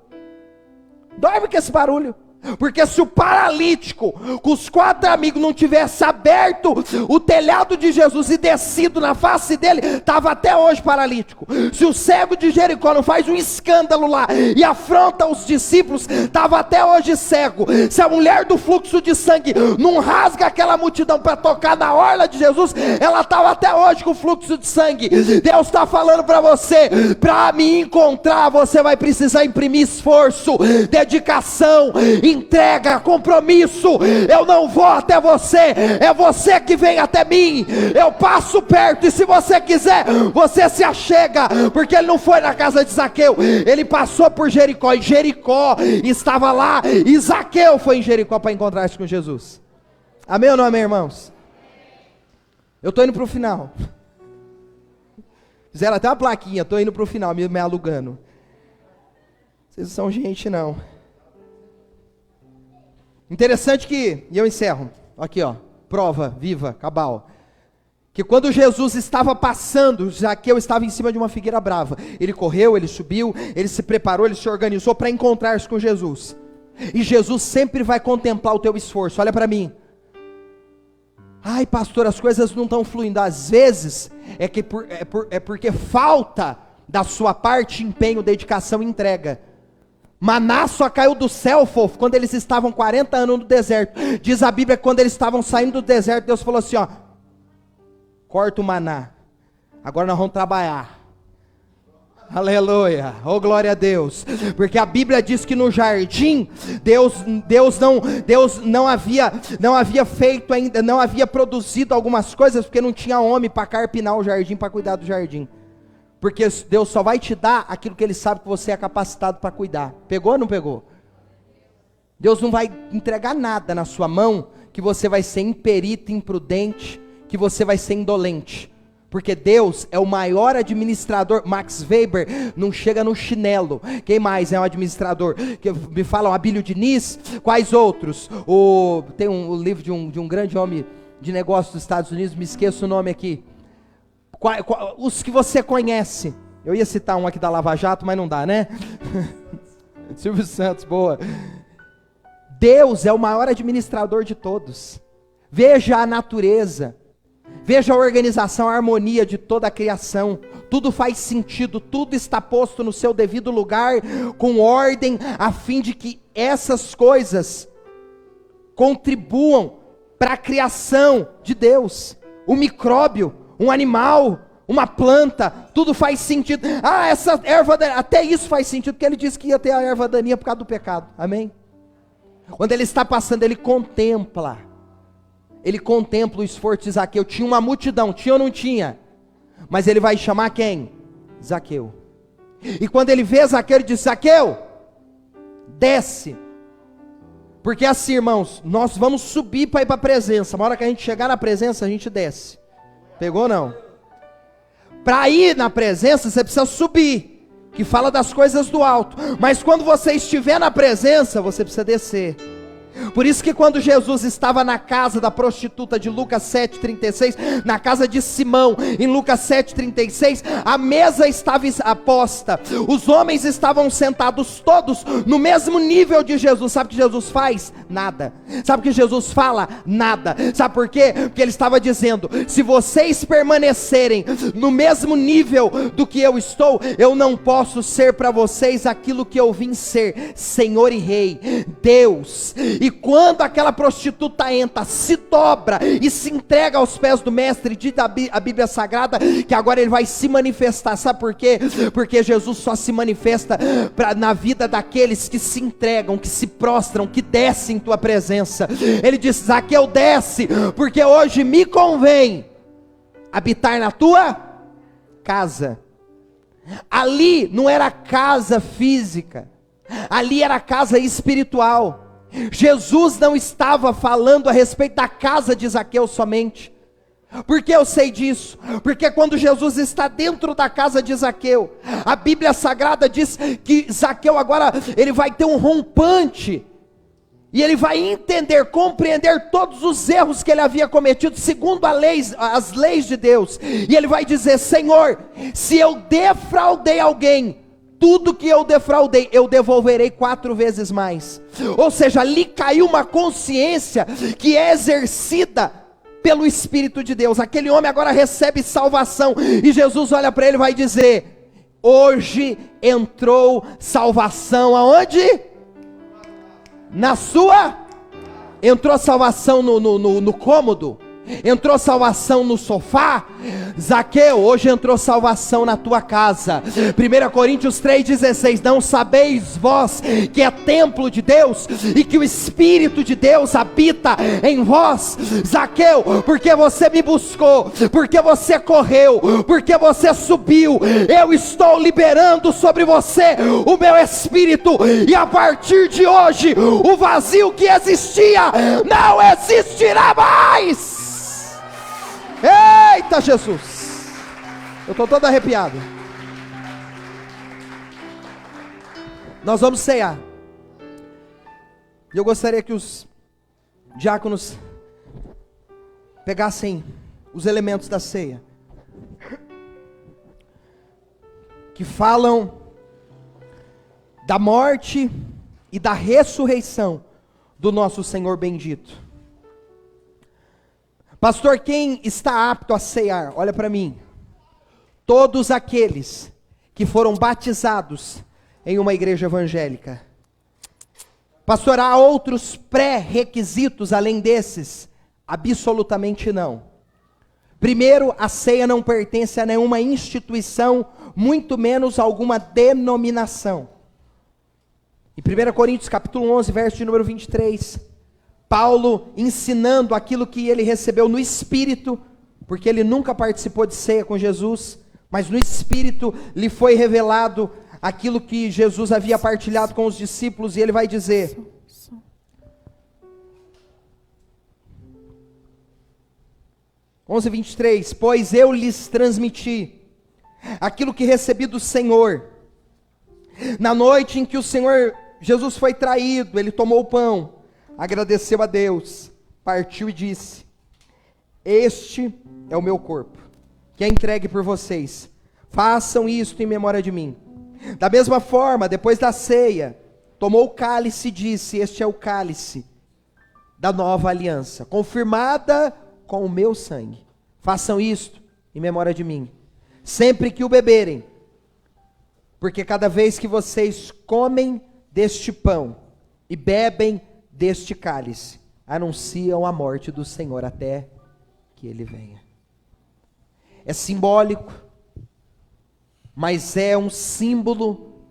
dorme com esse barulho. Porque se o paralítico com os 4 amigos não tivesse aberto o telhado de Jesus e descido na face dele, estava até hoje paralítico. Se o cego de Jericó não faz um escândalo lá e afronta os discípulos, estava até hoje cego. Se a mulher do fluxo de sangue não rasga aquela multidão para tocar na orla de Jesus, ela estava até hoje com fluxo de sangue. Deus está falando para você: para me encontrar você vai precisar imprimir esforço, dedicação, entrega, compromisso. Eu não vou até você, é você que vem até mim. Eu passo perto, e se você quiser, você se achega. Porque ele não foi na casa de Zaqueu, ele passou por Jericó, e Jericó estava lá, e Zaqueu foi em Jericó para encontrar-se com Jesus. Amém ou não amém, irmãos? Eu estou indo para o final. Fizeram até uma plaquinha: estou indo para o final, me alugando. Vocês não são gente não. Interessante que, e eu encerro, aqui ó, prova viva, cabal, que quando Jesus estava passando, Zaqueu estava em cima de uma figueira brava. Ele correu, ele subiu, ele se preparou, ele se organizou para encontrar-se com Jesus. E Jesus sempre vai contemplar o teu esforço. Olha para mim. Ai, pastor, as coisas não estão fluindo. Às vezes é porque falta da sua parte empenho, dedicação e entrega. Maná só caiu do céu, fofo, quando eles estavam 40 anos no deserto. Diz a Bíblia que quando eles estavam saindo do deserto, Deus falou assim, ó: corta o maná. Agora nós vamos trabalhar. Aleluia, oh glória a Deus, porque a Bíblia diz que no jardim, Deus não havia feito ainda, não havia produzido algumas coisas, porque não tinha homem para carpinar o jardim, para cuidar do jardim, porque Deus só vai te dar aquilo que Ele sabe que você é capacitado para cuidar. Pegou ou não pegou? Deus não vai entregar nada na sua mão, que você vai ser imperito, imprudente, que você vai ser indolente, porque Deus é o maior administrador. Max Weber não chega no chinelo. Quem mais é um administrador? Me falam, Abílio Diniz, quais outros? Tem um livro de um grande homem de negócios dos Estados Unidos, me esqueço o nome aqui. Os que você conhece. Eu ia citar um aqui da Lava Jato, mas não dá, né? Silvio Santos, boa. Deus é o maior administrador de todos. Veja a natureza. Veja a organização, a harmonia de toda a criação. Tudo faz sentido, tudo está posto no seu devido lugar, com ordem, a fim de que essas coisas contribuam para a criação de Deus. Um micróbio, um animal, uma planta, tudo faz sentido. Essa erva, até isso faz sentido, porque ele disse que ia ter a erva daninha por causa do pecado, amém? Quando ele está passando, ele contempla o esforço de Zaqueu. Tinha uma multidão, tinha ou não tinha? Mas ele vai chamar quem? Zaqueu. E quando ele vê Zaqueu, ele diz: Zaqueu, desce. Porque assim, irmãos, nós vamos subir para ir para a presença. Uma hora que a gente chegar na presença, a gente desce. Pegou ou não? Para ir na presença, você precisa subir, que fala das coisas do alto. Mas quando você estiver na presença, você precisa descer. Por isso que quando Jesus estava na casa da prostituta de Lucas 7,36, na casa de Simão, em Lucas 7,36, a mesa estava aposta, os homens estavam sentados todos no mesmo nível de Jesus. Sabe o que Jesus faz? Nada. Sabe o que Jesus fala? Nada. Sabe por quê? Porque ele estava dizendo: se vocês permanecerem no mesmo nível do que eu estou, eu não posso ser para vocês aquilo que eu vim ser, Senhor e Rei, Deus. E quando aquela prostituta entra, se dobra e se entrega aos pés do mestre, diz a Bíblia Sagrada que agora ele vai se manifestar. Sabe por quê? Porque Jesus só se manifesta na vida daqueles que se entregam, que se prostram, que descem em tua presença. Ele diz: Zaqueu, desce, porque hoje me convém habitar na tua casa. Ali não era casa física, ali era casa espiritual. Jesus não estava falando a respeito da casa de Zaqueu somente. Por que eu sei disso? Porque quando Jesus está dentro da casa de Zaqueu, a Bíblia Sagrada diz que Zaqueu agora, ele vai ter um rompante, e ele vai entender, compreender todos os erros que ele havia cometido, segundo as leis de Deus, e ele vai dizer: Senhor, se eu defraudei alguém, tudo que eu defraudei, eu devolverei 4 vezes mais. Ou seja, ali caiu uma consciência que é exercida pelo Espírito de Deus. Aquele homem agora recebe salvação, e Jesus olha para ele e vai dizer: hoje entrou salvação aonde? Na sua? Entrou salvação no cômodo? Entrou salvação no sofá? Zaqueu, hoje entrou salvação na tua casa. 1 Coríntios 3,16: não sabeis vós que é templo de Deus e que o Espírito de Deus habita em vós? Zaqueu, porque você me buscou, porque você correu, porque você subiu, eu estou liberando sobre você o meu Espírito, e a partir de hoje o vazio que existia não existirá mais. Eita Jesus, eu estou todo arrepiado. Nós vamos ceiar, e eu gostaria que os diáconos pegassem os elementos da ceia, que falam da morte e da ressurreição do nosso Senhor bendito. Pastor, quem está apto a ceiar? Olha para mim. Todos aqueles que foram batizados em uma igreja evangélica. Pastor, há outros pré-requisitos além desses? Absolutamente não. Primeiro, a ceia não pertence a nenhuma instituição, muito menos a alguma denominação. Em 1 Coríntios capítulo 11, verso de número 23, Paulo ensinando aquilo que ele recebeu no Espírito, porque ele nunca participou de ceia com Jesus, mas no Espírito lhe foi revelado aquilo que Jesus havia partilhado com os discípulos, e ele vai dizer: 11:23, pois eu lhes transmiti aquilo que recebi do Senhor. Na noite em que o Senhor Jesus foi traído, ele tomou o pão, agradeceu a Deus, partiu e disse: este é o meu corpo, que é entregue por vocês, façam isto em memória de mim. Da mesma forma, depois da ceia, tomou o cálice e disse: este é o cálice da nova aliança, confirmada com o meu sangue. Façam isto em memória de mim, sempre que o beberem, porque cada vez que vocês comem deste pão e bebem deste cálice, anunciam a morte do Senhor até que ele venha. É simbólico, mas é um símbolo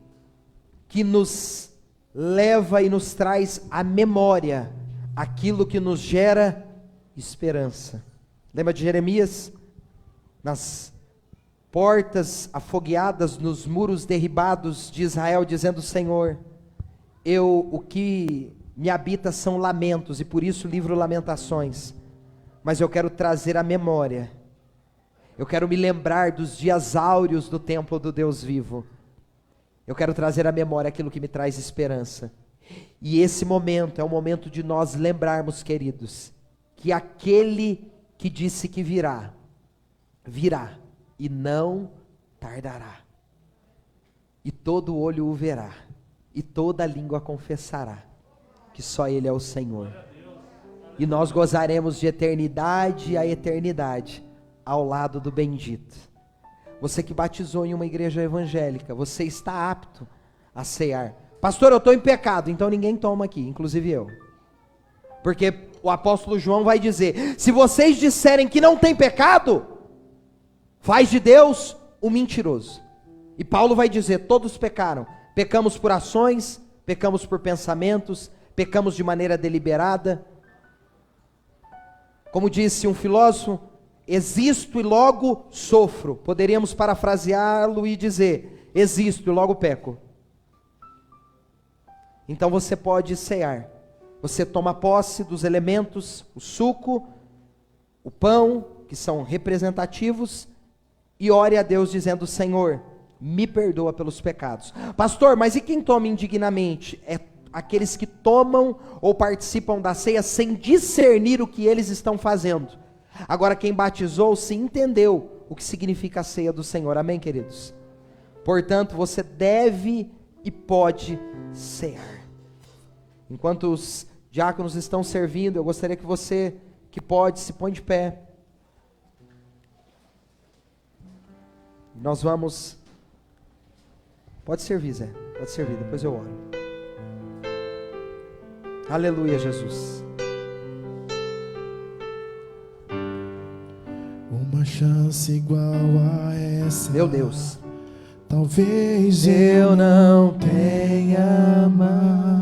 que nos leva e nos traz à memória aquilo que nos gera esperança. Lembra de Jeremias? Nas portas afogueadas, nos muros derribados de Israel, dizendo: Senhor, o que me habita são lamentos, e por isso livro lamentações, mas eu quero trazer à memória, eu quero me lembrar dos dias áureos do templo do Deus vivo, eu quero trazer à memória aquilo que me traz esperança. E esse momento é o momento de nós lembrarmos, queridos, que aquele que disse que virá, virá, e não tardará, e todo olho o verá, e toda língua confessará que só Ele é o Senhor, e nós gozaremos de eternidade a eternidade, ao lado do bendito. Você que batizou em uma igreja evangélica, você está apto a cear. Pastor, eu estou em pecado, então ninguém toma aqui, inclusive eu, porque o apóstolo João vai dizer: se vocês disserem que não tem pecado, faz de Deus um mentiroso. E Paulo vai dizer: todos pecaram, pecamos por ações, pecamos por pensamentos, pecamos de maneira deliberada. Como disse um filósofo, existo e logo sofro. Poderíamos parafraseá-lo e dizer: existo e logo peco. Então você pode cear, você toma posse dos elementos, o suco, o pão, que são representativos, e ore a Deus dizendo: Senhor, me perdoa pelos pecados. Pastor, mas e quem toma indignamente? É aqueles que tomam ou participam da ceia sem discernir o que eles estão fazendo. Agora, quem batizou-se entendeu o que significa a ceia do Senhor. Amém, queridos? Portanto, você deve e pode cear. Enquanto os diáconos estão servindo, eu gostaria que você, que pode, se põe de pé. Nós vamos... Pode servir, Zé. Pode servir, depois eu oro. Aleluia, Jesus. Uma chance igual a essa, Meu Deus, talvez eu não tenha mais.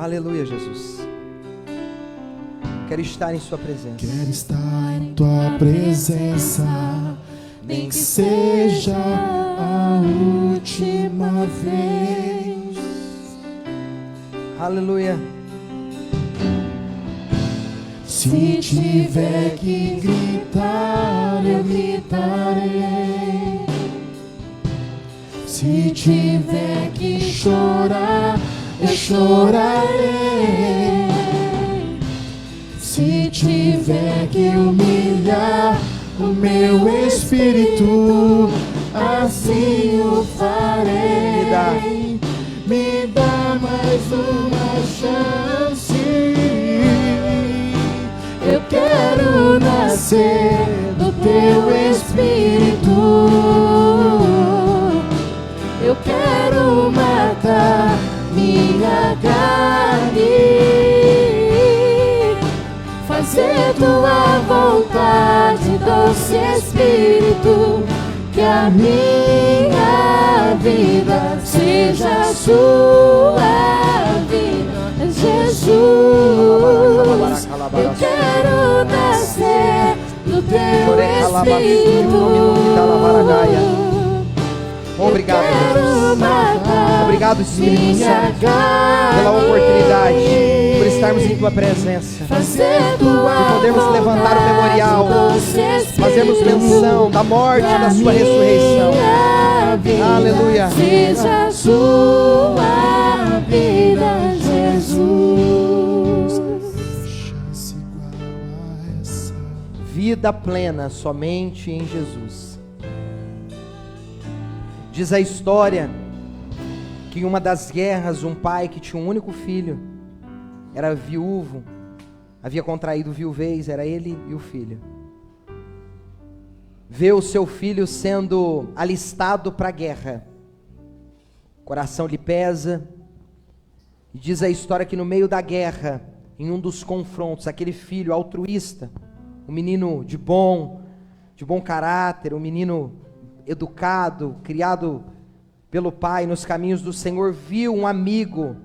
aleluia, Jesus. Quero estar em sua presença. Quero estar em tua presença, nem que seja a última vez. Aleluia. Se tiver que gritar, eu gritarei. Se tiver que chorar, eu chorarei. Se tiver que humilhar o meu espírito, assim o farei. Me dá mais uma chance. Eu quero nascer do teu espírito. Eu quero matar minha carne, fazer fazer tua vontade, doce Espírito, que a minha vida seja a sua vida, Jesus. Eu quero nascer do teu Espírito. Obrigado, Jesus. Obrigado, Espírito Santo, pela oportunidade, por estarmos em tua presença, por podermos levantar o memorial, fazermos menção da morte e da sua ressurreição. Aleluia. Seja a sua vida, Jesus. Vida plena somente em Jesus. Diz a história que em uma das guerras, um pai que tinha um único filho, era viúvo, havia contraído viuvez, era ele e o filho. Vê o seu filho sendo alistado para a guerra. O coração lhe pesa. E diz a história que no meio da guerra, em um dos confrontos, aquele filho altruísta, um menino de bom caráter, um menino educado, criado pelo pai nos caminhos do Senhor, viu um amigo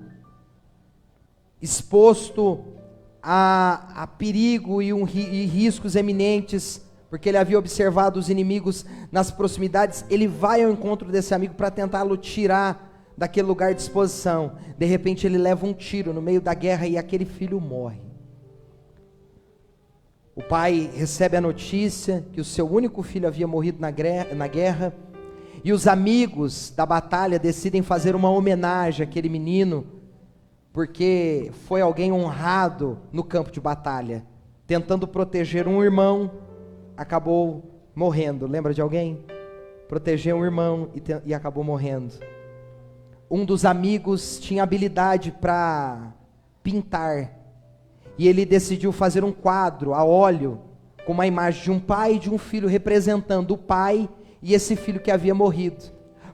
exposto a perigo e riscos eminentes, porque ele havia observado os inimigos nas proximidades. Ele vai ao encontro desse amigo para tentá-lo tirar daquele lugar de exposição. De repente ele leva um tiro no meio da guerra e aquele filho morre. O pai recebe a notícia que o seu único filho havia morrido na guerra, e os amigos da batalha decidem fazer uma homenagem àquele menino, porque foi alguém honrado no campo de batalha, tentando proteger um irmão, acabou morrendo. Lembra de alguém? Protegeu um irmão e acabou morrendo. Um dos amigos tinha habilidade para pintar, e ele decidiu fazer um quadro a óleo, com uma imagem de um pai e de um filho, representando o pai e esse filho que havia morrido,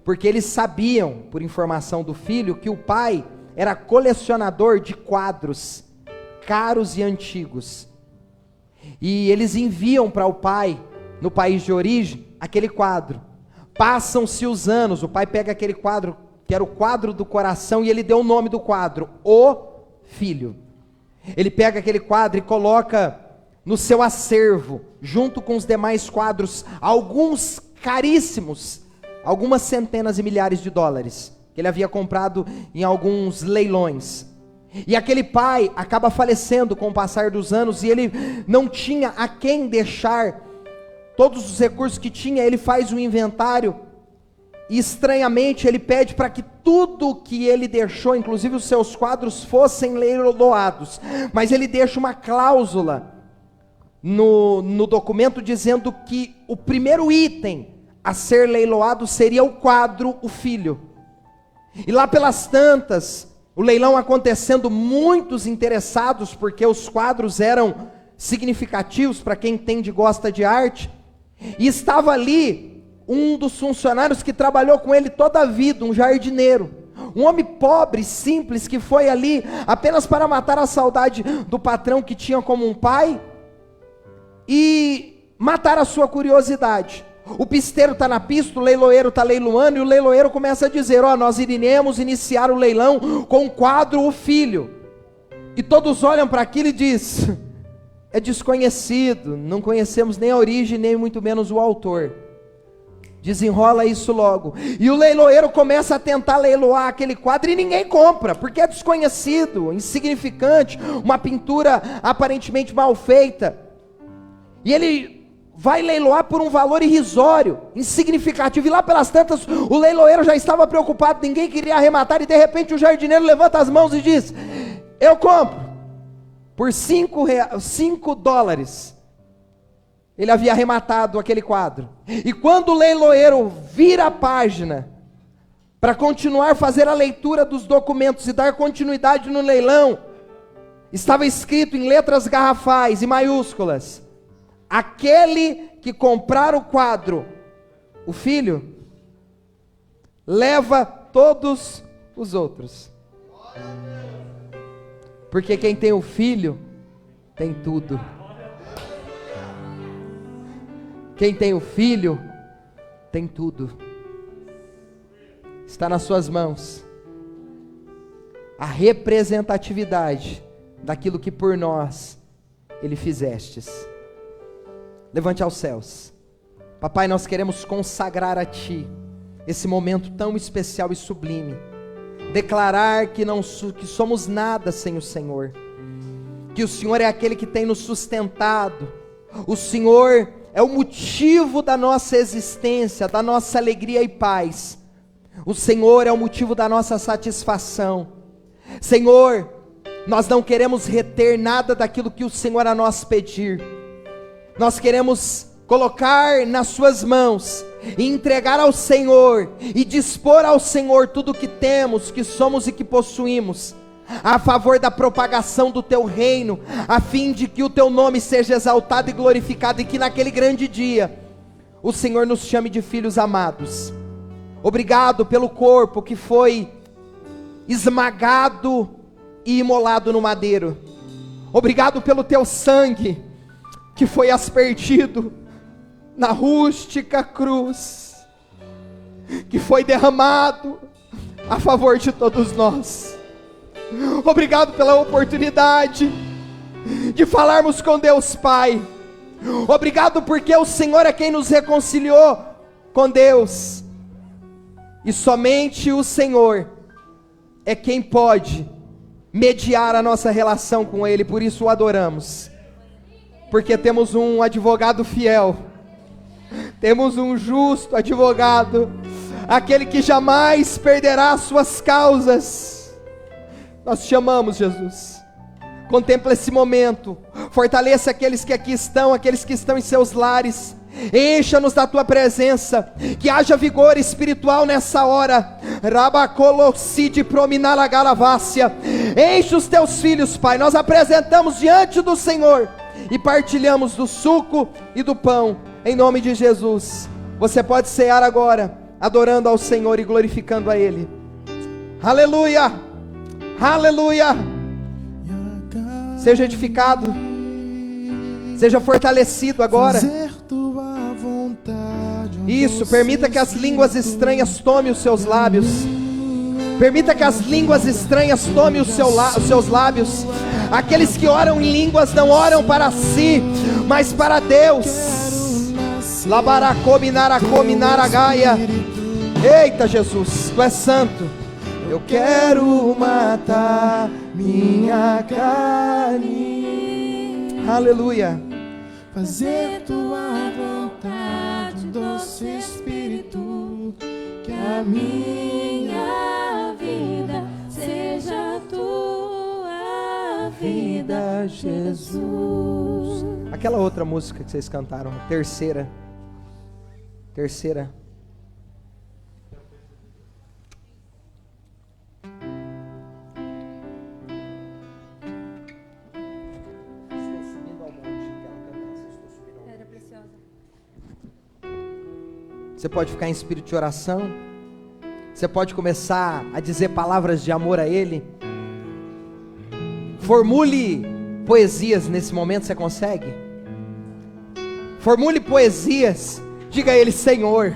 porque eles sabiam, por informação do filho, que o pai era colecionador de quadros caros e antigos, e eles enviam para o pai, no país de origem, aquele quadro. Passam-se os anos, o pai pega aquele quadro, que era o quadro do coração, e ele deu o nome do quadro, O Filho. Ele pega aquele quadro e coloca no seu acervo, junto com os demais quadros, alguns caríssimos, algumas centenas e milhares de dólares, que ele havia comprado em alguns leilões. E aquele pai acaba falecendo com o passar dos anos, e ele não tinha a quem deixar todos os recursos que tinha. Ele faz um inventário, e estranhamente ele pede para que tudo que ele deixou, inclusive os seus quadros, fossem leiloados, mas ele deixa uma cláusula no documento dizendo que o primeiro item a ser leiloado seria o quadro, o filho. E lá pelas tantas, o leilão acontecendo, muitos interessados, porque os quadros eram significativos para quem entende e gosta de arte, e estava ali um dos funcionários que trabalhou com ele toda a vida, um jardineiro, um homem pobre, simples, que foi ali apenas para matar a saudade do patrão que tinha como um pai, e matar a sua curiosidade. O pisteiro está na pista, o leiloeiro está leiloando, e o leiloeiro começa a dizer: nós iremos iniciar o leilão com o quadro O Filho. E todos olham para aquilo e dizem: é desconhecido, não conhecemos nem a origem, nem muito menos o autor. Desenrola isso logo. E o leiloeiro começa a tentar leiloar aquele quadro, e ninguém compra, porque é desconhecido, insignificante, uma pintura aparentemente mal feita. E ele vai leiloar por um valor irrisório, insignificativo, e lá pelas tantas, o leiloeiro já estava preocupado, ninguém queria arrematar, e de repente o jardineiro levanta as mãos e diz: eu compro, por $5. Ele havia arrematado aquele quadro, e quando o leiloeiro vira a página, para continuar a fazer a leitura dos documentos e dar continuidade no leilão, estava escrito em letras garrafais e maiúsculas: aquele que comprar o quadro, o filho, leva todos os outros. Porque quem tem o filho, tem tudo. Quem tem o Filho, tem tudo. Está nas suas mãos a representatividade daquilo que por nós Ele fizestes. Levante aos céus. Papai, nós queremos consagrar a Ti esse momento tão especial e sublime. Declarar que somos nada sem o Senhor. Que o Senhor é aquele que tem nos sustentado. O Senhor é o motivo da nossa existência, da nossa alegria e paz. O Senhor é o motivo da nossa satisfação. Senhor, nós não queremos reter nada daquilo que o Senhor a nós pedir. Nós queremos colocar nas suas mãos, e entregar ao Senhor, e dispor ao Senhor tudo o que temos, que somos e que possuímos, a favor da propagação do Teu reino, a fim de que o Teu nome seja exaltado e glorificado, e que naquele grande dia, o Senhor nos chame de filhos amados. Obrigado pelo corpo que foi esmagado e imolado no madeiro. Obrigado pelo Teu sangue, que foi aspergido na rústica cruz, que foi derramado a favor de todos nós. Obrigado pela oportunidade de falarmos com Deus Pai. Obrigado porque o Senhor é quem nos reconciliou com Deus, e somente o Senhor é quem pode mediar a nossa relação com Ele. Por isso o adoramos, porque temos um advogado fiel, temos um justo advogado, aquele que jamais perderá as suas causas. Nós te amamos, Jesus. Contempla esse momento, fortaleça aqueles que aqui estão, aqueles que estão em seus lares. Encha-nos da Tua presença, que haja vigor espiritual nessa hora. Rabacolocide prominalagalavássia. Enche os Teus filhos, Pai. Nós apresentamos diante do Senhor e partilhamos do suco e do pão, em nome de Jesus. Você pode cear agora, adorando ao Senhor e glorificando a Ele. Aleluia, aleluia. Seja edificado, seja fortalecido agora. Isso, permita que as línguas estranhas tomem os seus lábios. Permita que as línguas estranhas tomem os seus lábios. Aqueles que oram em línguas não oram para si, mas para Deus. Labaracominaracominaragaia. Eita, Jesus, Tu és santo. Eu quero matar minha carne. Aleluia. Fazer Tua vontade, doce Espírito, que a minha vida seja Tua vida, Jesus. Aquela outra música que vocês cantaram, terceira. Você pode ficar em espírito de oração. Você pode começar a dizer palavras de amor a Ele. Formule poesias nesse momento, você consegue? Formule poesias. Diga a Ele: Senhor,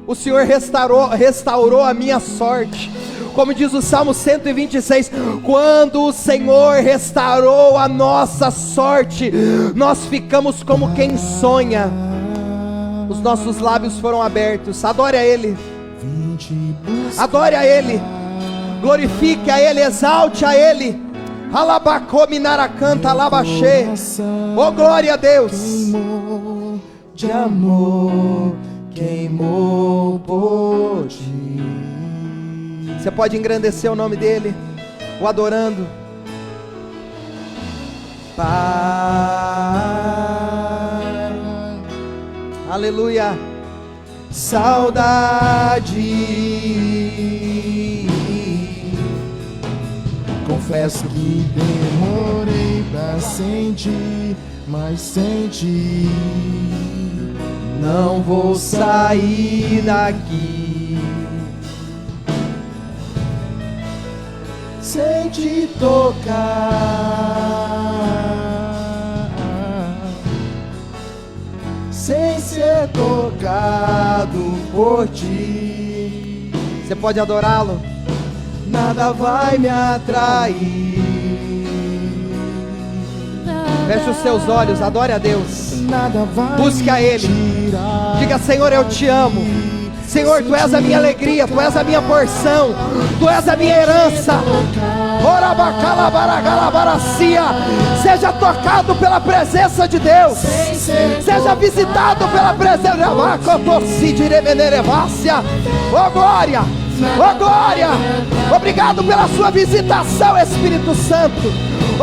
o Senhor restaurou a minha sorte. Como diz o Salmo 126, quando o Senhor restaurou a nossa sorte, nós ficamos como quem sonha. Os nossos lábios foram abertos. Adore a Ele. Adore a Ele. Glorifique a Ele, exalte a Ele. Alabacominaracanta alabaxê. Oh, glória a Deus. De amor queimou por Ti. Você pode engrandecer o nome dEle, o adorando. Pai, aleluia. Saudade. Confesso que demorei pra sentir, mas senti. Não vou sair daqui sem Te tocar, sem tocado por ti. Você pode adorá-lo? Nada vai me atrair. Feche os seus olhos, adore a Deus. Busque a Ele. Diga: Senhor, eu te amo. Senhor, Tu és a minha alegria, Tu és a minha porção, Tu és a minha herança. Seja tocado pela presença de Deus. Seja visitado pela presença. Oh glória, oh glória. Obrigado pela sua visitação, Espírito Santo.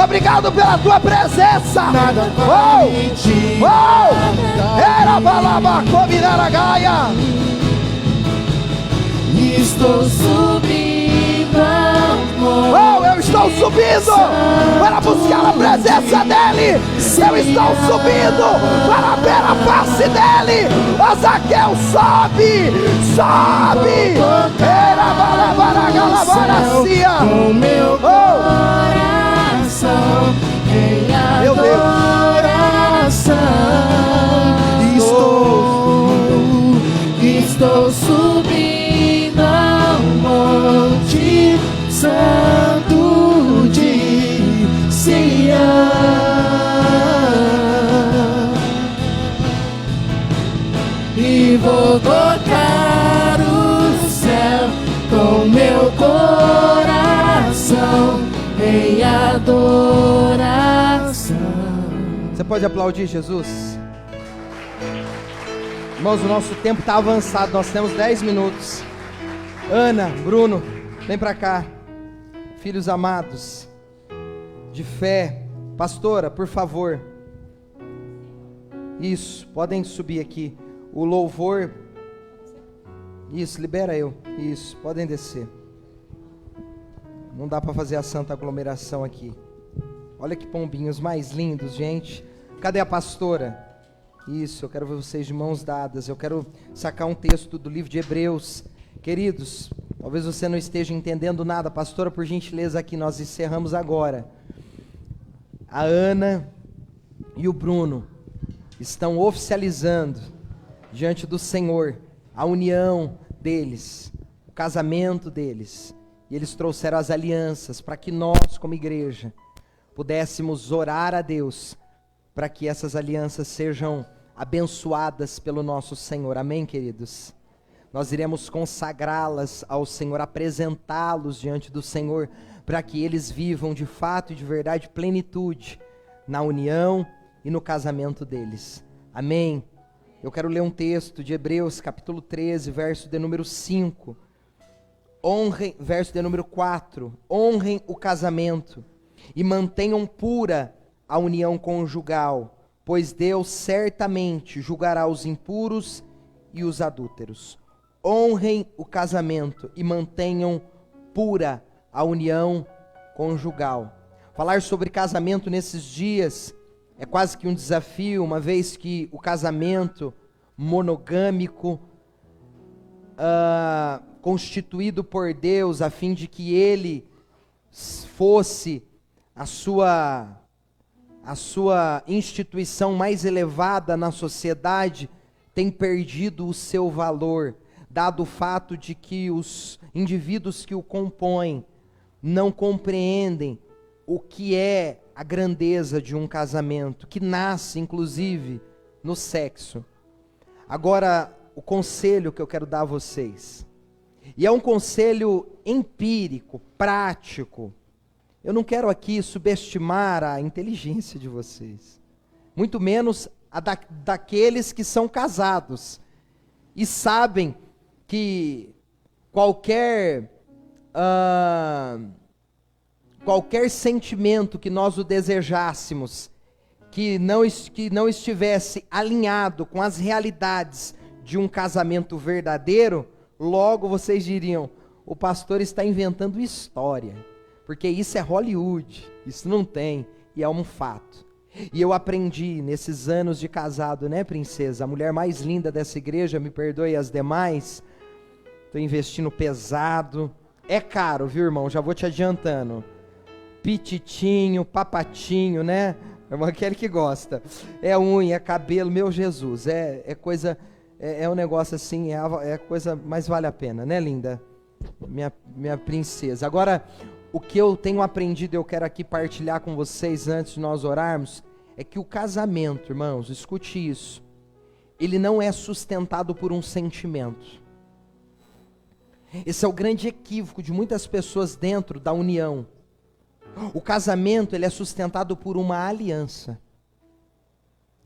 Obrigado pela tua presença. Oh, oh. Era balaba combinaragaia. Estou subindo ao monte. Oh, eu estou subindo para buscar a presença dEle. Eu estou subindo para ver a face dEle. Ó Zaqueu, sobe, sobe. Era balabaragalabarcia. Com meu coração em adoração. Estou subindo ao monte santo de Sião, e vou tocar o céu com meu coração em adoração. Você pode aplaudir Jesus? Irmãos, o nosso tempo está avançado, nós temos 10 minutos. Ana, Bruno, vem para cá. Filhos amados, de fé. Pastora, por favor. Isso, podem subir aqui. O louvor. Isso, libera eu. Isso, podem descer. Não dá para fazer a santa aglomeração aqui. Olha que pombinhos mais lindos, gente. Cadê a pastora? Isso, eu quero ver vocês de mãos dadas. Eu quero sacar um texto do livro de Hebreus. Queridos, talvez você não esteja entendendo nada. Pastora, por gentileza, aqui nós encerramos agora. A Ana e o Bruno estão oficializando diante do Senhor a união deles, o casamento deles. E eles trouxeram as alianças para que nós, como igreja, pudéssemos orar a Deus para que essas alianças sejam abençoadas pelo nosso Senhor. Amém, queridos? Nós iremos consagrá-las ao Senhor, apresentá-los diante do Senhor, para que eles vivam de fato e de verdade plenitude na união e no casamento deles. Amém? Eu quero ler um texto de Hebreus, capítulo 13, verso de número 5. Verso de número 4. Honrem o casamento e mantenham pura a união conjugal, pois Deus certamente julgará os impuros e os adúlteros. Honrem o casamento e mantenham pura a união conjugal. Falar sobre casamento nesses dias é quase que um desafio, uma vez que o casamento monogâmico, constituído por Deus, a fim de que ele fosse a sua instituição mais elevada na sociedade, tem perdido o seu valor, dado o fato de que os indivíduos que o compõem não compreendem o que é a grandeza de um casamento, que nasce inclusive no sexo. Agora, o conselho que eu quero dar a vocês, e é um conselho empírico, prático. Eu não quero aqui subestimar a inteligência de vocês, muito menos a daqueles que são casados e sabem que qualquer sentimento que nós o desejássemos, que não estivesse alinhado com as realidades de um casamento verdadeiro, logo vocês diriam: o pastor está inventando história, porque isso é Hollywood, isso não tem, e é um fato. E eu aprendi nesses anos de casado, né, princesa? A mulher mais linda dessa igreja, me perdoe as demais, estou investindo pesado, é caro, viu, irmão? Já vou te adiantando. Pititinho, papatinho, né? A irmã Kelly que gosta. É unha, é cabelo, meu Jesus, é coisa é um negócio assim, é a coisa mais vale a pena, né, linda? Minha princesa. Agora, o que eu tenho aprendido, eu quero aqui partilhar com vocês antes de nós orarmos, é que o casamento, irmãos, escute isso, ele não é sustentado por um sentimento. Esse é o grande equívoco de muitas pessoas dentro da união. O casamento, ele é sustentado por uma aliança,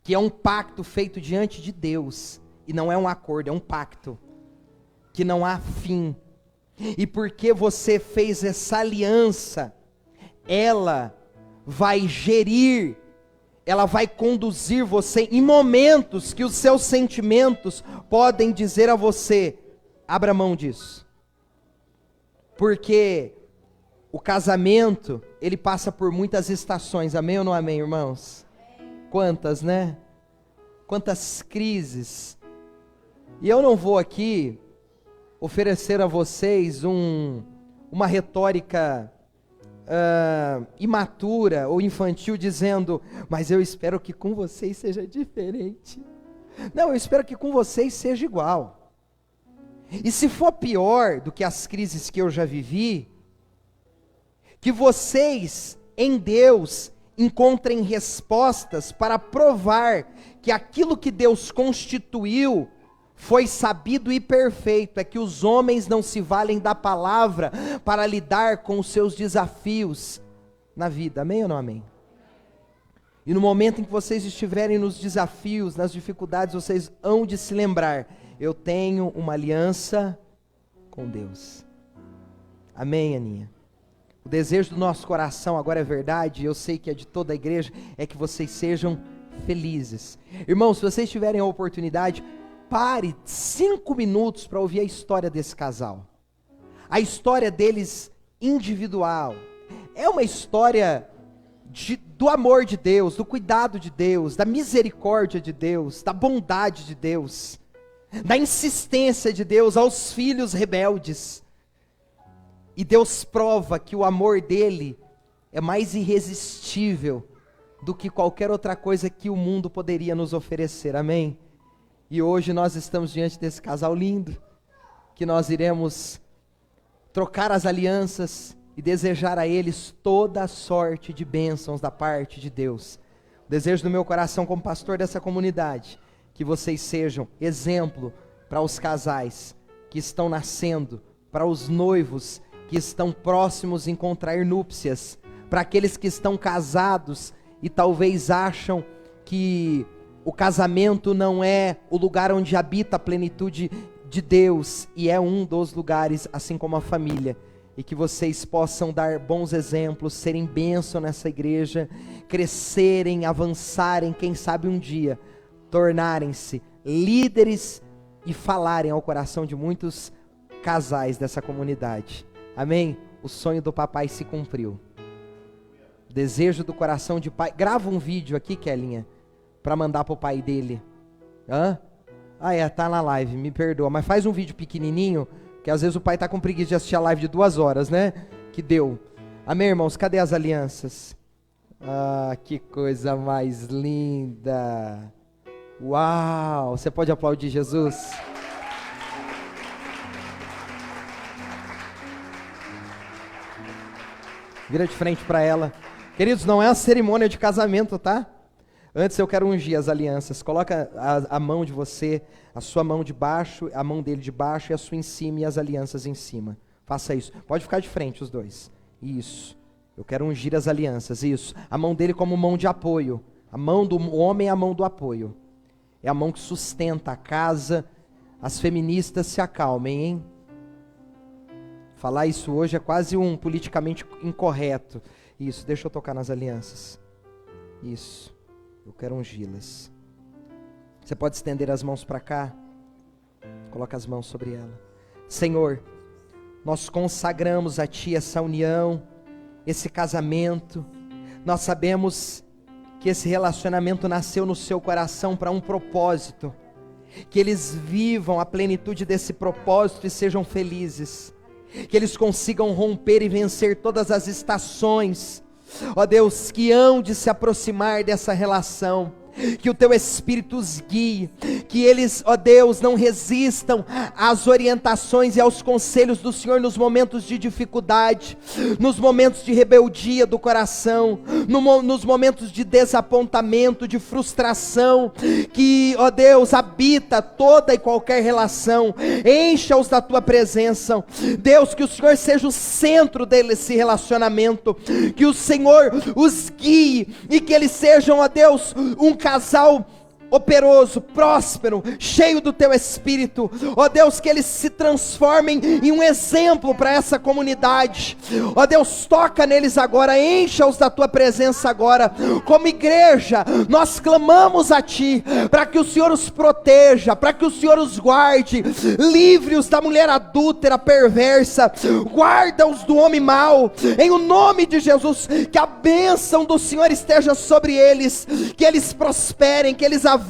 que é um pacto feito diante de Deus, e não é um acordo, é um pacto, que não há fim. E porque você fez essa aliança, ela vai gerir, ela vai conduzir você em momentos que os seus sentimentos podem dizer a você, abra mão disso. Porque o casamento, ele passa por muitas estações, amém ou não amém, irmãos? Quantas, né? Quantas crises. E eu não vou aqui oferecer a vocês uma retórica imatura ou infantil dizendo, mas eu espero que com vocês seja diferente. Não, eu espero que com vocês seja igual. E se for pior do que as crises que eu já vivi, que vocês em Deus encontrem respostas para provar que aquilo que Deus constituiu foi sabido e perfeito, é que os homens não se valem da palavra para lidar com os seus desafios na vida, amém ou não amém? E no momento em que vocês estiverem nos desafios, nas dificuldades, vocês hão de se lembrar, eu tenho uma aliança com Deus, amém, Aninha? O desejo do nosso coração agora é verdade, eu sei que é de toda a igreja, é que vocês sejam felizes. Irmãos, se vocês tiverem a oportunidade, pare 5 minutos para ouvir a história desse casal. A história deles individual. É uma história do amor de Deus, do cuidado de Deus, da misericórdia de Deus, da bondade de Deus, da insistência de Deus aos filhos rebeldes. E Deus prova que o amor dele é mais irresistível do que qualquer outra coisa que o mundo poderia nos oferecer, amém? E hoje nós estamos diante desse casal lindo, que nós iremos trocar as alianças e desejar a eles toda a sorte de bênçãos da parte de Deus. O desejo do meu coração como pastor dessa comunidade, que vocês sejam exemplo para os casais que estão nascendo, para os noivos que estão próximos em contrair núpcias, para aqueles que estão casados e talvez acham que o casamento não é o lugar onde habita a plenitude de Deus, e é um dos lugares, assim como a família, e que vocês possam dar bons exemplos, serem bênção nessa igreja, crescerem, avançarem, quem sabe um dia, tornarem-se líderes e falarem ao coração de muitos casais dessa comunidade, amém? O sonho do papai se cumpriu, desejo do coração de pai. Grava um vídeo aqui, Kelinha, para mandar pro pai dele. Tá na live, me perdoa, mas faz um vídeo pequenininho, que às vezes o pai tá com preguiça de assistir a live de 2 horas, né? Que deu. Amém, irmãos? Cadê as alianças? Que coisa mais linda. Uau! Você pode aplaudir Jesus? Vira de frente para ela. Queridos, não é a cerimônia de casamento, tá? Antes eu quero ungir as alianças. Coloca a mão de você, a sua mão de baixo, a mão dele de baixo e a sua em cima e as alianças em cima. Faça isso. Pode ficar de frente os dois. Isso. Eu quero ungir as alianças. Isso. A mão dele como mão de apoio. A mão do homem é a mão do apoio. É a mão que sustenta a casa. As feministas se acalmem, hein? Falar isso hoje é quase um politicamente incorreto. Isso. Deixa eu tocar nas alianças. Isso. Eu quero ungí-las. Você pode estender as mãos para cá. Coloca as mãos sobre ela. Senhor, nós consagramos a Ti essa união, esse casamento. Nós sabemos que esse relacionamento nasceu no seu coração para um propósito. Que eles vivam a plenitude desse propósito e sejam felizes. Que eles consigam romper e vencer todas as estações, ó Deus, que hão de se aproximar dessa relação. que o teu Espírito os guie, que eles, ó Deus, não resistam às orientações e aos conselhos do Senhor nos momentos de dificuldade, nos momentos de rebeldia do coração, nos momentos de desapontamento, de frustração, que, ó Deus, habita toda e qualquer relação. Encha-os da tua presença, Deus, que o Senhor seja o centro desse relacionamento, que o Senhor os guie e que eles sejam, ó Deus, um casal operoso, próspero, cheio do teu Espírito, ó Deus, que eles se transformem em um exemplo para essa comunidade. Ó Deus, toca neles agora, encha-os da tua presença agora. Como igreja, nós clamamos a ti, para que o Senhor os proteja, para que o Senhor os guarde, livre-os da mulher adúltera, perversa, guarda-os do homem mau, em o nome de Jesus. Que a bênção do Senhor esteja sobre eles, que eles prosperem, que eles avancem,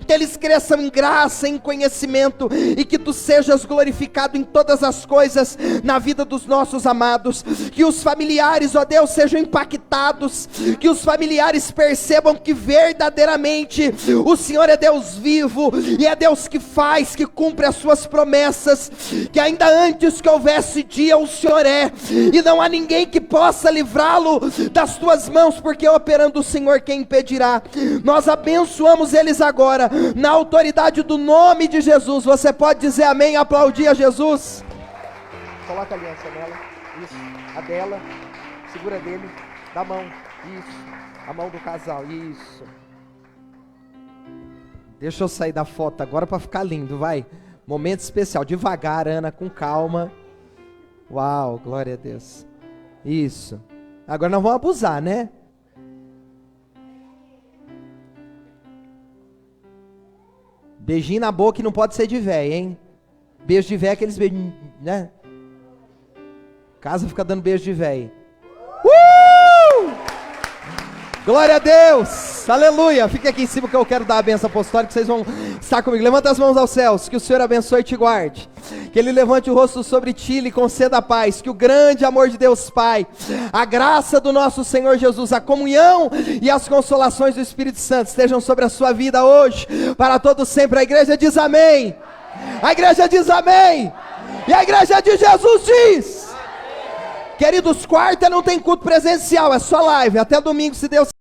que eles cresçam em graça, em conhecimento, e que tu sejas glorificado em todas as coisas na vida dos nossos amados. Que os familiares, ó Deus, sejam impactados, que os familiares percebam que verdadeiramente o Senhor é Deus vivo, e é Deus que faz, que cumpre as suas promessas, que ainda antes que houvesse dia o Senhor é, e não há ninguém que possa livrá-lo das tuas mãos, porque operando o Senhor, quem impedirá? Nós abençoamos eles agora, na autoridade do nome de Jesus. Você pode dizer amém e aplaudir a Jesus? Coloca a aliança nela, isso, a dela, segura dele, da mão, isso, a mão do casal, isso. Deixa eu sair da foto agora para ficar lindo, vai. Momento especial, devagar, Ana, com calma. Uau, glória a Deus. Isso. Agora nós vamos abusar, né? Beijinho na boca que não pode ser de véia, hein? Beijo de véia é aqueles beijinhos, né? Casa fica dando beijo de véia. Glória a Deus, aleluia. Fica aqui em cima que eu quero dar a bênção apostólica, vocês vão estar comigo. Levanta as mãos aos céus, que o Senhor abençoe e te guarde, que Ele levante o rosto sobre ti e lhe conceda a paz, que o grande amor de Deus Pai, a graça do nosso Senhor Jesus, a comunhão e as consolações do Espírito Santo estejam sobre a sua vida hoje, para todos sempre. A igreja diz amém, a igreja diz amém, e a igreja de Jesus diz. Queridos, quarta não tem culto presencial, é só live, até domingo se Deus